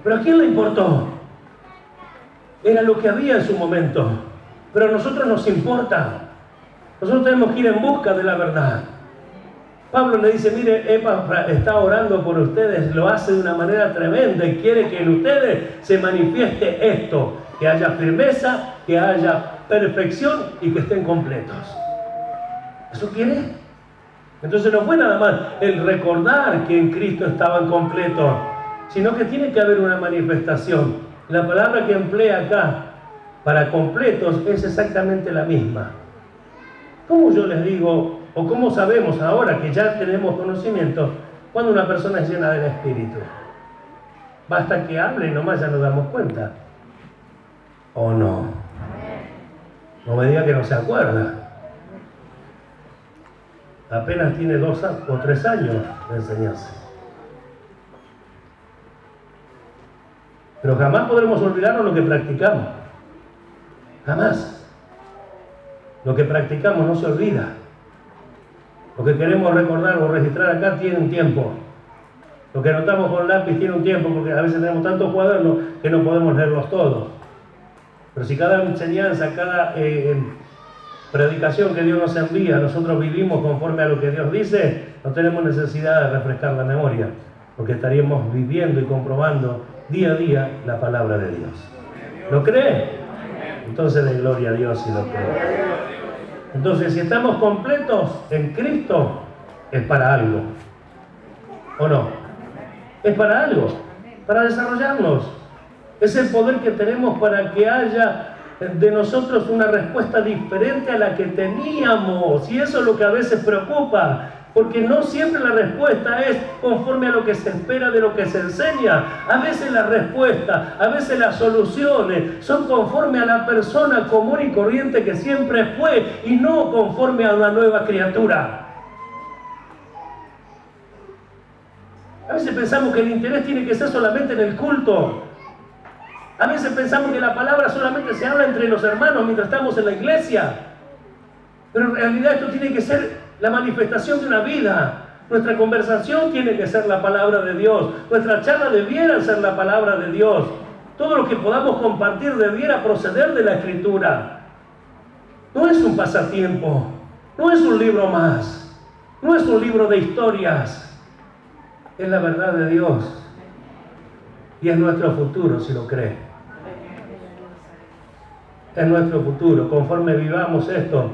Pero ¿a quién le importó? Era lo que había en su momento. Pero a nosotros nos importa. Nosotros tenemos que ir en busca de la verdad. Pablo le dice, mire, Epafras está orando por ustedes, lo hace de una manera tremenda y quiere que en ustedes se manifieste esto, que haya firmeza, que haya perfección y que estén completos. ¿Eso quiere? Entonces no fue nada más el recordar que en Cristo estaban completos, sino que tiene que haber una manifestación. La palabra que emplea acá para completos es exactamente la misma. ¿Cómo yo les digo, o cómo sabemos ahora que ya tenemos conocimiento, cuando una persona es llena del Espíritu? Basta que hable y nomás ya nos damos cuenta. ¿O no? No me diga que no se acuerda. Apenas tiene 2 o 3 años de enseñanza. Pero jamás podremos olvidarnos lo que practicamos. Jamás. Lo que practicamos no se olvida. Lo que queremos recordar o registrar acá tiene un tiempo. Lo que anotamos con lápiz tiene un tiempo, porque a veces tenemos tantos cuadernos que no podemos leerlos todos. Pero si cada enseñanza, cada predicación que Dios nos envía, nosotros vivimos conforme a lo que Dios dice, no tenemos necesidad de refrescar la memoria, porque estaríamos viviendo y comprobando día a día la palabra de Dios. ¿Lo cree? Entonces de gloria a Dios y lo cree. Entonces, si estamos completos en Cristo, es para algo. ¿O no? Es para algo, para desarrollarnos. Es el poder que tenemos para que haya de nosotros una respuesta diferente a la que teníamos. Y eso es lo que a veces preocupa, porque no siempre la respuesta es conforme a lo que se espera de lo que se enseña. A veces la respuesta, a veces las soluciones son conforme a la persona común y corriente que siempre fue, y no conforme a una nueva criatura. A veces pensamos que el interés tiene que ser solamente en el culto. A veces pensamos que la palabra solamente se habla entre los hermanos mientras estamos en la iglesia. Pero en realidad esto tiene que ser la manifestación de una vida. Nuestra conversación tiene que ser la palabra de Dios. Nuestra charla debiera ser la palabra de Dios. Todo lo que podamos compartir debiera proceder de la Escritura. No es un pasatiempo, no es un libro más, no es un libro de historias. Es la verdad de Dios. Y es nuestro futuro, si lo cree. Es nuestro futuro. Conforme vivamos esto,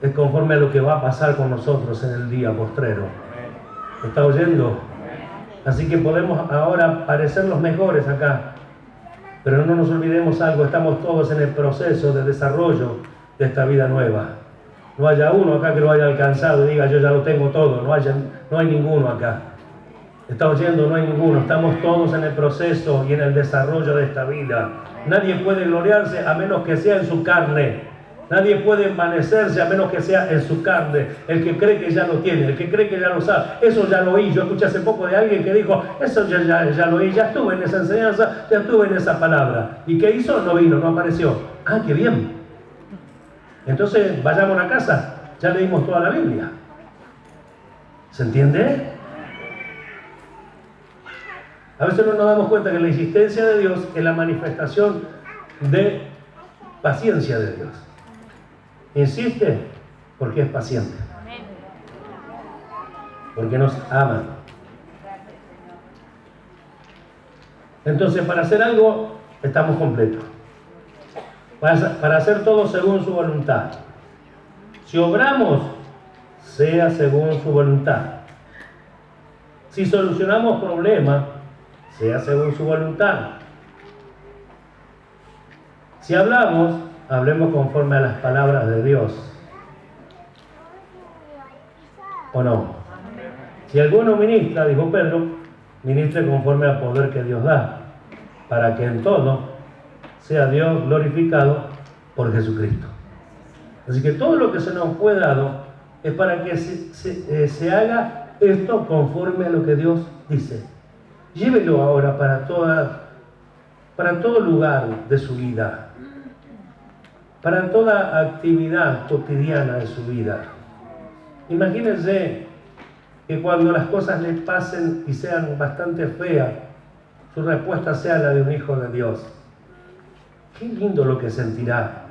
es conforme a lo que va a pasar con nosotros en el día postrero. ¿Está oyendo? Así que podemos ahora parecer los mejores acá, pero no nos olvidemos algo, estamos todos en el proceso de desarrollo de esta vida nueva. No haya uno acá que lo haya alcanzado y diga yo ya lo tengo todo, no hay ninguno acá. ¿Está oyendo? No hay ninguno, estamos todos en el proceso y en el desarrollo de esta vida. Nadie puede gloriarse a menos que sea en su carne. Nadie puede envanecerse a menos que sea en su carne. El que cree que ya lo tiene, el que cree que ya lo sabe. Eso ya lo oí. Yo escuché hace poco de alguien que dijo, eso ya lo oí, ya estuve en esa enseñanza, ya estuve en esa palabra. ¿Y qué hizo? No vino, no apareció. Ah, qué bien. Entonces, vayamos a casa. Ya leímos toda la Biblia. ¿Se entiende? A veces no nos damos cuenta que la existencia de Dios es la manifestación de paciencia de Dios. Insiste porque es paciente. Porque nos ama. Entonces, para hacer algo, estamos completos. Para hacer todo según su voluntad. Si obramos, sea según su voluntad. Si solucionamos problemas, sea según su voluntad. Si hablamos, hablemos conforme a las palabras de Dios. ¿O no? Si alguno ministra, dijo Pedro, ministre conforme al poder que Dios da, para que en todo sea Dios glorificado por Jesucristo. Así que todo lo que se nos fue dado es para que se haga esto conforme a lo que Dios dice. Llévelo ahora para todo lugar de su vida, para toda actividad cotidiana de su vida. Imagínense que cuando las cosas le pasen y sean bastante feas, su respuesta sea la de un hijo de Dios. Qué lindo lo que sentirá,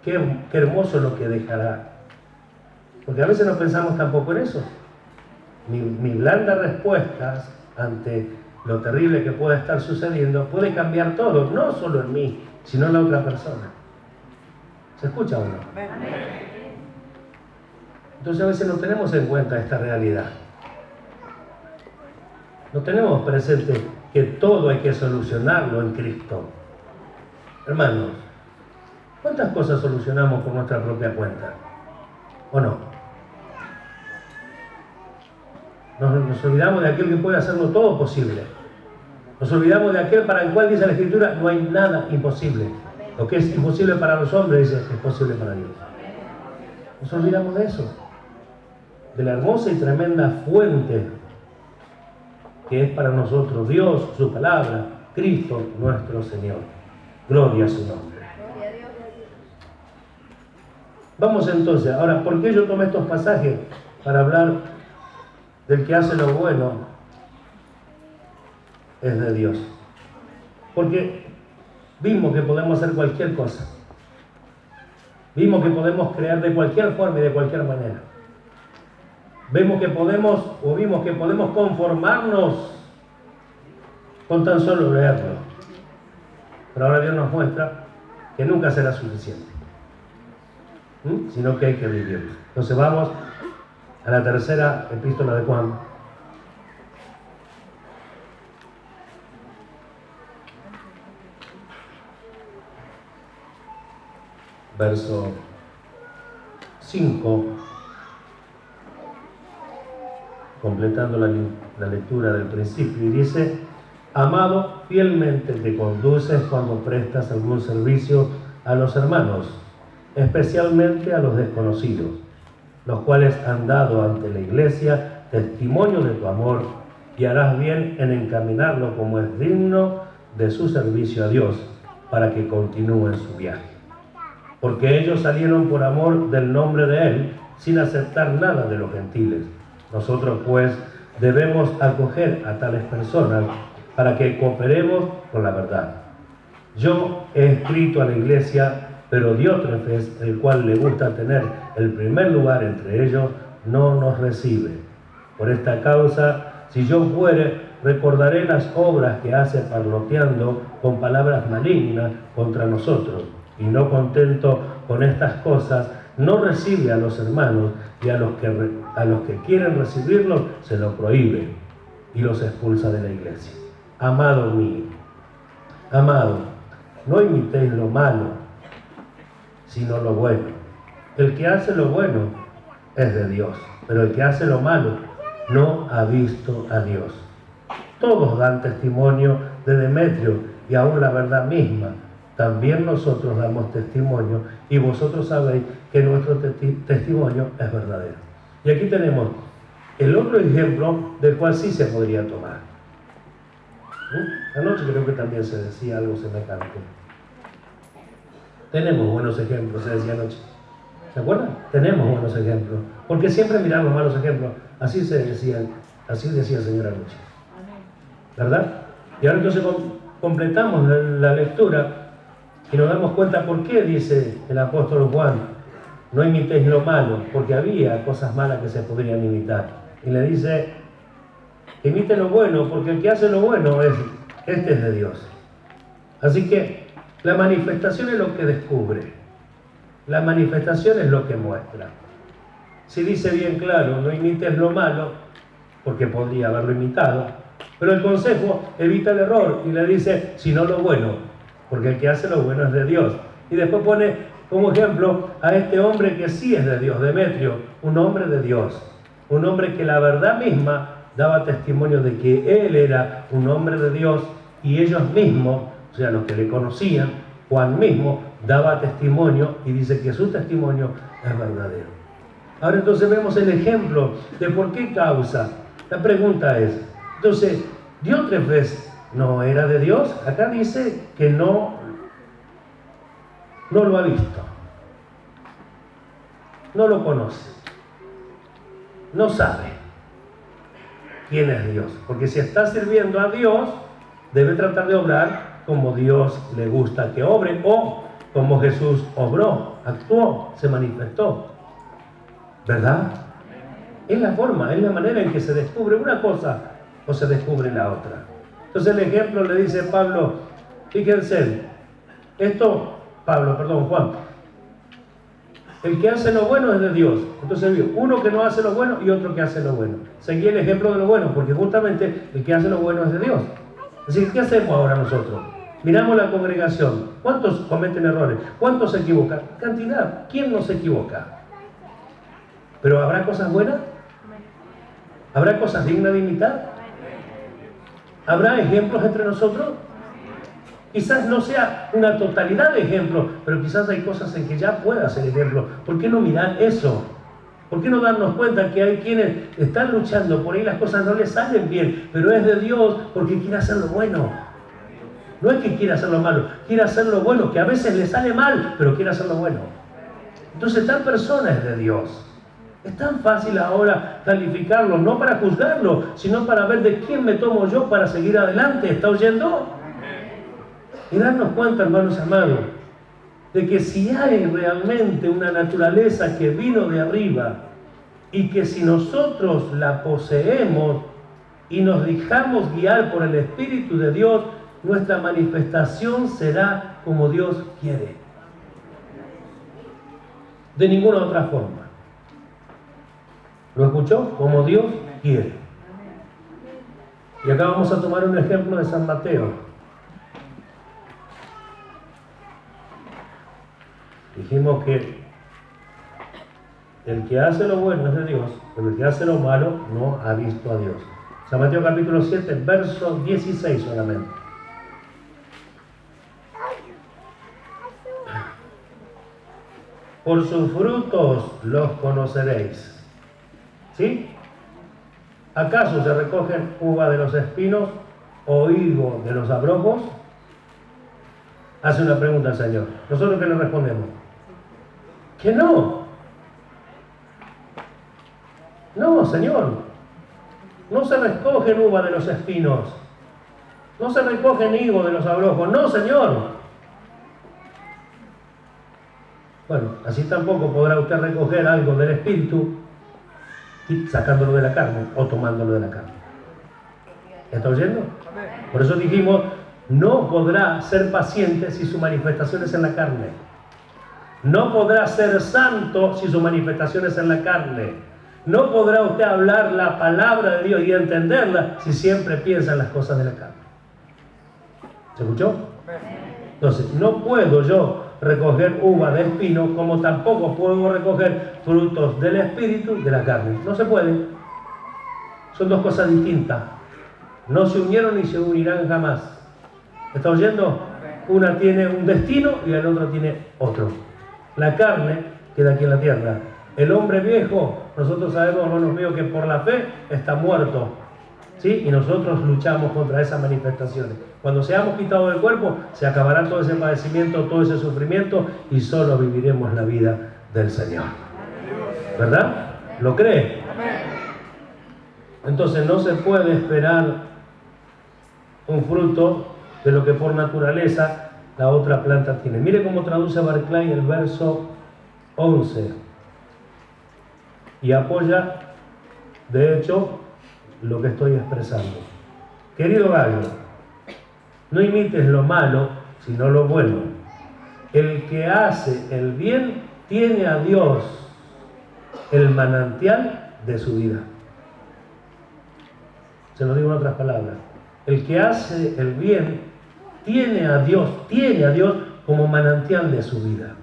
qué hermoso lo que dejará. Porque a veces no pensamos tampoco en eso. Mi blanda respuesta ante lo terrible que pueda estar sucediendo puede cambiar todo, no solo en mí, sino en la otra persona. ¿Se escucha o no? Entonces a veces no tenemos en cuenta esta realidad. No tenemos presente que todo hay que solucionarlo en Cristo. Hermanos, ¿cuántas cosas solucionamos por nuestra propia cuenta? ¿O no? Nos olvidamos de aquel que puede hacerlo todo posible. Nos olvidamos de aquel para el cual dice la Escritura, no hay nada imposible. Lo que es imposible para los hombres es posible para Dios. Nos olvidamos de eso. De la hermosa y tremenda fuente que es para nosotros Dios, su palabra, Cristo nuestro Señor. Gloria a su nombre. Vamos entonces, ahora, ¿por qué yo tomé estos pasajes? Para hablar del que hace lo bueno es de Dios. Porque vimos que podemos hacer cualquier cosa. Vimos que podemos crear de cualquier forma y de cualquier manera. Vimos que podemos conformarnos con tan solo leerlo. Pero ahora Dios nos muestra que nunca será suficiente, sino que hay que vivirlo. Entonces vamos a la tercera epístola de Juan. Verso 5, completando la lectura del principio, y dice: amado, fielmente te conduces cuando prestas algún servicio a los hermanos, especialmente a los desconocidos, los cuales han dado ante la iglesia testimonio de tu amor, y harás bien en encaminarlo como es digno de su servicio a Dios, para que continúe su viaje. Porque ellos salieron por amor del nombre de Él, sin aceptar nada de los gentiles, Nosotros pues debemos acoger a tales personas para que cooperemos con la verdad. Yo he escrito a la iglesia, pero Diótrefes, el cual le gusta tener el primer lugar entre ellos, no nos recibe. Por esta causa, si yo fuere, recordaré las obras que hace parloteando con palabras malignas contra nosotros, y no contento con estas cosas, no recibe a los hermanos, y a los que quieren recibirlos se lo prohíbe y los expulsa de la iglesia. Amado mío, amado, no imitéis lo malo, sino lo bueno. El que hace lo bueno es de Dios, pero el que hace lo malo no ha visto a Dios. Todos dan testimonio de Demetrio, y aún la verdad misma. También nosotros damos testimonio, y vosotros sabéis que nuestro testimonio es verdadero. Y aquí tenemos el otro ejemplo del cual sí se podría tomar. Anoche creo que también se decía algo semejante. Tenemos buenos ejemplos, se decía anoche. ¿Se acuerdan? Tenemos buenos ejemplos. Porque siempre miramos malos ejemplos. Así decía el Señor anoche. ¿Verdad? Y ahora entonces completamos la lectura y nos damos cuenta por qué dice el apóstol Juan: no imitéis lo malo, porque había cosas malas que se podrían imitar. Y le dice: imite lo bueno, porque el que hace lo bueno es de Dios. Así que la manifestación es lo que descubre, la manifestación es lo que muestra. Si dice bien claro, no imites lo malo, porque podría haberlo imitado, pero el consejo evita el error y le dice, sino lo bueno, porque el que hace lo bueno es de Dios. Y después pone como ejemplo a este hombre que sí es de Dios, Demetrio, un hombre de Dios, un hombre que la verdad misma daba testimonio de que él era un hombre de Dios, y ellos mismos, o sea, los que le conocían, Juan mismo daba testimonio y dice que su testimonio es verdadero. Ahora entonces vemos el ejemplo de por qué causa. La pregunta es, entonces, Diótrefes no era de Dios. Acá dice que no lo ha visto, no lo conoce, no sabe quién es Dios, porque si está sirviendo a Dios, debe tratar de obrar como Dios le gusta que obre, o como Jesús obró, actuó, se manifestó, ¿verdad? Es la forma, es la manera en que se descubre una cosa o se descubre la otra. Entonces el ejemplo le dice Pablo, fíjense, Juan, el que hace lo bueno es de Dios. Entonces vio uno que no hace lo bueno y otro que hace lo bueno. Seguí el ejemplo de lo bueno, porque justamente el que hace lo bueno es de Dios. Así que, ¿qué hacemos ahora nosotros? Miramos la congregación. ¿Cuántos cometen errores? ¿Cuántos se equivocan? Cantidad. ¿Quién no se equivoca? ¿Pero habrá cosas buenas? ¿Habrá cosas dignas de imitar? ¿Habrá ejemplos entre nosotros? Quizás no sea una totalidad de ejemplos, pero quizás hay cosas en que ya pueda ser ejemplo. ¿Por qué no mirar eso? ¿Por qué no darnos cuenta que hay quienes están luchando, por ahí las cosas no les salen bien, pero es de Dios porque quiere hacer lo bueno? No es que quiera hacer lo malo, quiere hacer lo bueno, que a veces le sale mal, pero quiere hacer lo bueno. Entonces tal persona es de Dios. Es tan fácil ahora calificarlo, no para juzgarlo, sino para ver de quién me tomo yo para seguir adelante. ¿Está oyendo? Y darnos cuenta, hermanos amados, de que si hay realmente una naturaleza que vino de arriba y que si nosotros la poseemos y nos dejamos guiar por el Espíritu de Dios, nuestra manifestación será como Dios quiere. De ninguna otra forma. ¿Lo escuchó? Como Dios quiere. Y acá vamos a tomar un ejemplo de San Mateo. Dijimos que el que hace lo bueno es de Dios, pero el que hace lo malo no ha visto a Dios. San Mateo capítulo 7, verso 16 solamente. Por sus frutos los conoceréis. ¿Sí? ¿Acaso se recogen uva de los espinos o higo de los abrojos? Hace una pregunta al Señor. ¿Nosotros qué le respondemos? Que no. No, Señor. No se recogen uvas de los espinos. No se recogen higos de los abrojos. No, Señor. Bueno, así tampoco podrá usted recoger algo del Espíritu y sacándolo de la carne o tomándolo de la carne. ¿Está oyendo? Por eso dijimos, no podrá ser paciente si su manifestación es en la carne. No podrá ser santo si su manifestación es en la carne. No podrá usted hablar la palabra de Dios y entenderla si siempre piensa en las cosas de la carne. ¿Se escuchó? Entonces, no puedo yo recoger uva de espino, como tampoco puedo recoger frutos del espíritu de la carne. No se puede. Son dos cosas distintas. No se unieron ni se unirán jamás. ¿Está oyendo? Una tiene un destino y el otro tiene otro. La carne queda aquí en la tierra. El hombre viejo, nosotros sabemos, hermanos míos, que por la fe está muerto. ¿Sí? Y nosotros luchamos contra esas manifestaciones. Cuando seamos quitados del cuerpo, se acabará todo ese padecimiento, todo ese sufrimiento y solo viviremos la vida del Señor. ¿Verdad? ¿Lo cree? Entonces no se puede esperar un fruto de lo que por naturaleza la otra planta tiene. Mire cómo traduce Barclay el verso 11 y apoya, de hecho, lo que estoy expresando. Querido gallo, no imites lo malo, sino lo bueno. El que hace el bien tiene a Dios, el manantial de su vida. Se lo digo en otras palabras. El que hace el bien tiene a Dios como manantial de su vida.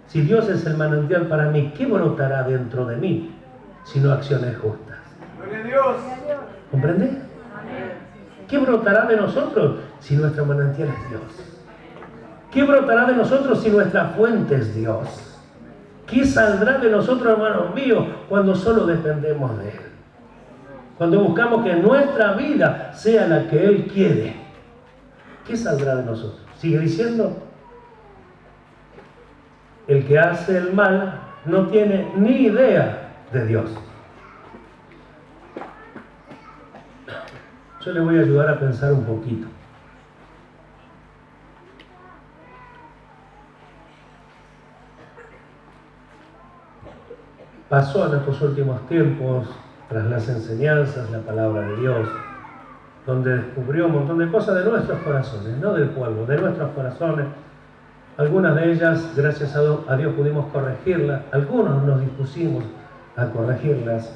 Si Dios es el manantial para mí, ¿qué brotará dentro de mí sino acciones justas? ¡Gloria a Dios! ¿Comprende? ¿Qué brotará de nosotros si nuestro manantial es Dios? ¿Qué brotará de nosotros si nuestra fuente es Dios? ¿Qué saldrá de nosotros, hermanos míos, cuando solo dependemos de Él? Cuando buscamos que nuestra vida sea la que Él quiere. ¿Qué saldrá de nosotros? Sigue diciendo, el que hace el mal no tiene ni idea de Dios. Yo le voy a ayudar a pensar un poquito. Pasó en estos últimos tiempos, tras las enseñanzas, la palabra de Dios, donde descubrió un montón de cosas de nuestros corazones, no del pueblo, de nuestros corazones. Algunas de ellas, gracias a Dios, pudimos corregirlas. Algunos nos dispusimos a corregirlas.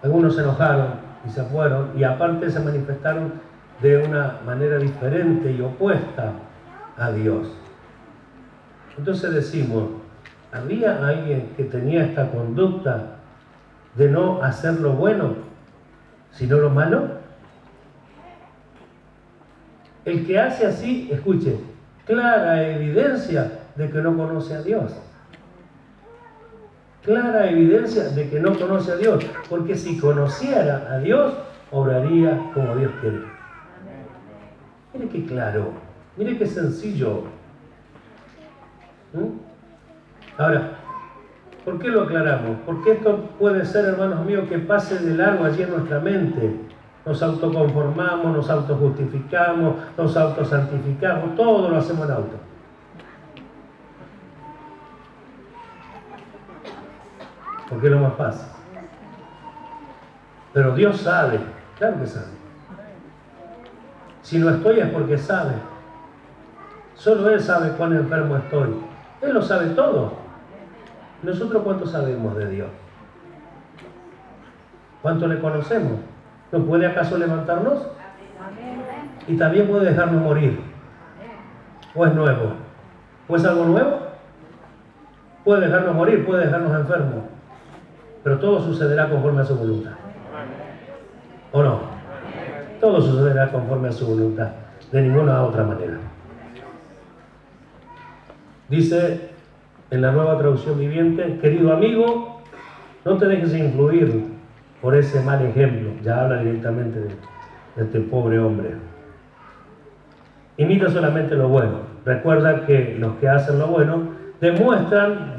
Algunos se enojaron y se fueron, y aparte se manifestaron de una manera diferente y opuesta a Dios. Entonces decimos, ¿había alguien que tenía esta conducta de no hacer lo bueno, sino lo malo? El que hace así, escuche, clara evidencia de que no conoce a Dios. Clara evidencia de que no conoce a Dios, porque si conociera a Dios, obraría como Dios quiere. Mire qué claro, mire qué sencillo. Ahora, ¿por qué lo aclaramos? Porque esto puede ser, hermanos míos, que pase de largo allí en nuestra mente. Nos autoconformamos, nos autojustificamos, nos autosantificamos, todo lo hacemos en auto. Porque es lo más fácil. Pero Dios sabe, claro que sabe. Si no estoy es porque sabe. Solo Él sabe cuán enfermo estoy. Él lo sabe todo. ¿Nosotros cuánto sabemos de Dios? ¿Cuánto le conocemos? ¿No puede acaso levantarnos? Y también puede dejarnos morir. ¿O es nuevo? ¿O es algo nuevo? Puede dejarnos morir, puede dejarnos enfermos. Pero todo sucederá conforme a su voluntad. ¿O no? Todo sucederá conforme a su voluntad. De ninguna otra manera. Dice en la Nueva Traducción Viviente, querido amigo, no te dejes influir por ese mal ejemplo. Ya habla directamente de este pobre hombre. Imita solamente lo bueno. Recuerda que los que hacen lo bueno demuestran,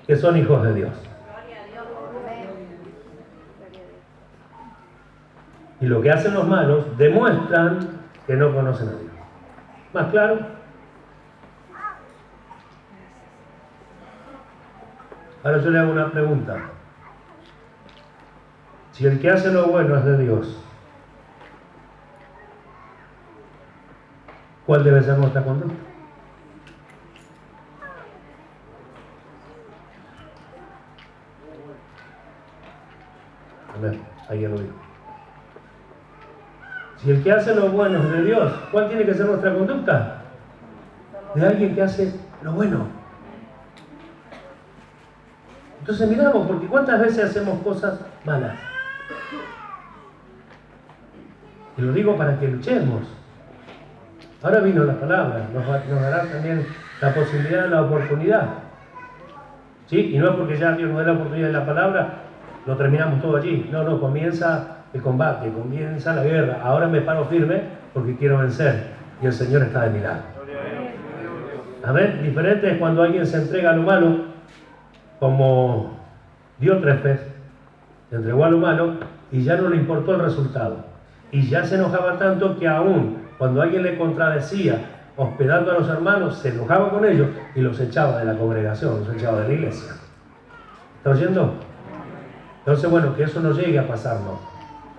que son hijos de Dios. Y lo que hacen los malos demuestran que no conocen a Dios. ¿Más claro? Ahora yo le hago una pregunta. Si el que hace lo bueno es de Dios, ¿cuál debe ser nuestra conducta? A ver, alguien lo dijo. Si el que hace lo bueno es de Dios, ¿cuál tiene que ser nuestra conducta? De alguien que hace lo bueno. Entonces miramos, porque ¿cuántas veces hacemos cosas malas? Y lo digo para que luchemos. Ahora vino la palabra, nos dará también la posibilidad, la oportunidad. ¿Sí? Y no es porque ya Dios nos dé la oportunidad de la palabra, lo terminamos todo allí. No, no, comienza el combate, comienza la guerra. Ahora me paro firme porque quiero vencer. Y el Señor está de mi lado. Amén. Diferente es cuando alguien se entrega a lo malo, como Diótrefes, se entregó a lo malo y ya no le importó el resultado. Y ya se enojaba tanto que aún cuando alguien le contradecía, hospedando a los hermanos, se enojaba con ellos y los echaba de la congregación, los echaba de la iglesia. ¿Está oyendo? Entonces, bueno, que eso no llegue a pasarnos.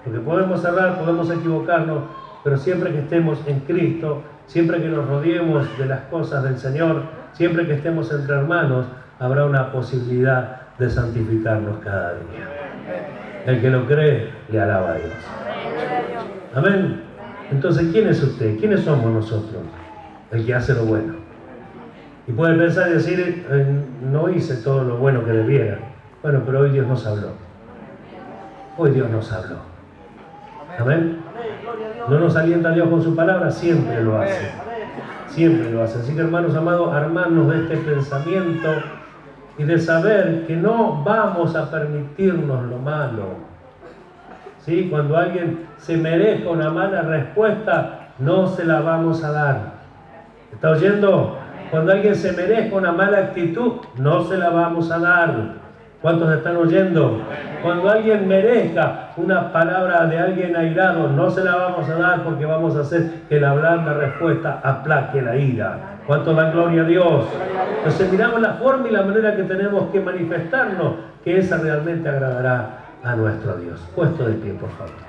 Porque podemos errar, podemos equivocarnos, pero siempre que estemos en Cristo, siempre que nos rodeemos de las cosas del Señor, siempre que estemos entre hermanos, habrá una posibilidad de santificarnos cada día. El que lo cree, le alaba a Dios. Amén. Entonces, ¿quién es usted? ¿Quiénes somos nosotros? El que hace lo bueno. Y puede pensar y decir, no hice todo lo bueno que debiera. Bueno, pero hoy Dios nos habló. Hoy Dios nos habló. Amén. ¿No nos alienta Dios con su palabra? Siempre lo hace. Siempre lo hace. Así que, hermanos amados, armarnos de este pensamiento y de saber que no vamos a permitirnos lo malo. ¿Sí? Cuando alguien se merezca una mala respuesta, no se la vamos a dar. ¿Está oyendo? Cuando alguien se merezca una mala actitud, no se la vamos a dar. ¿Cuántos están oyendo? Cuando alguien merezca una palabra de alguien airado, no se la vamos a dar porque vamos a hacer que la blanda respuesta aplaque la ira. ¿Cuántos dan gloria a Dios? Entonces miramos la forma y la manera que tenemos que manifestarnos, que esa realmente agradará a nuestro Dios. Puesto de pie, por favor.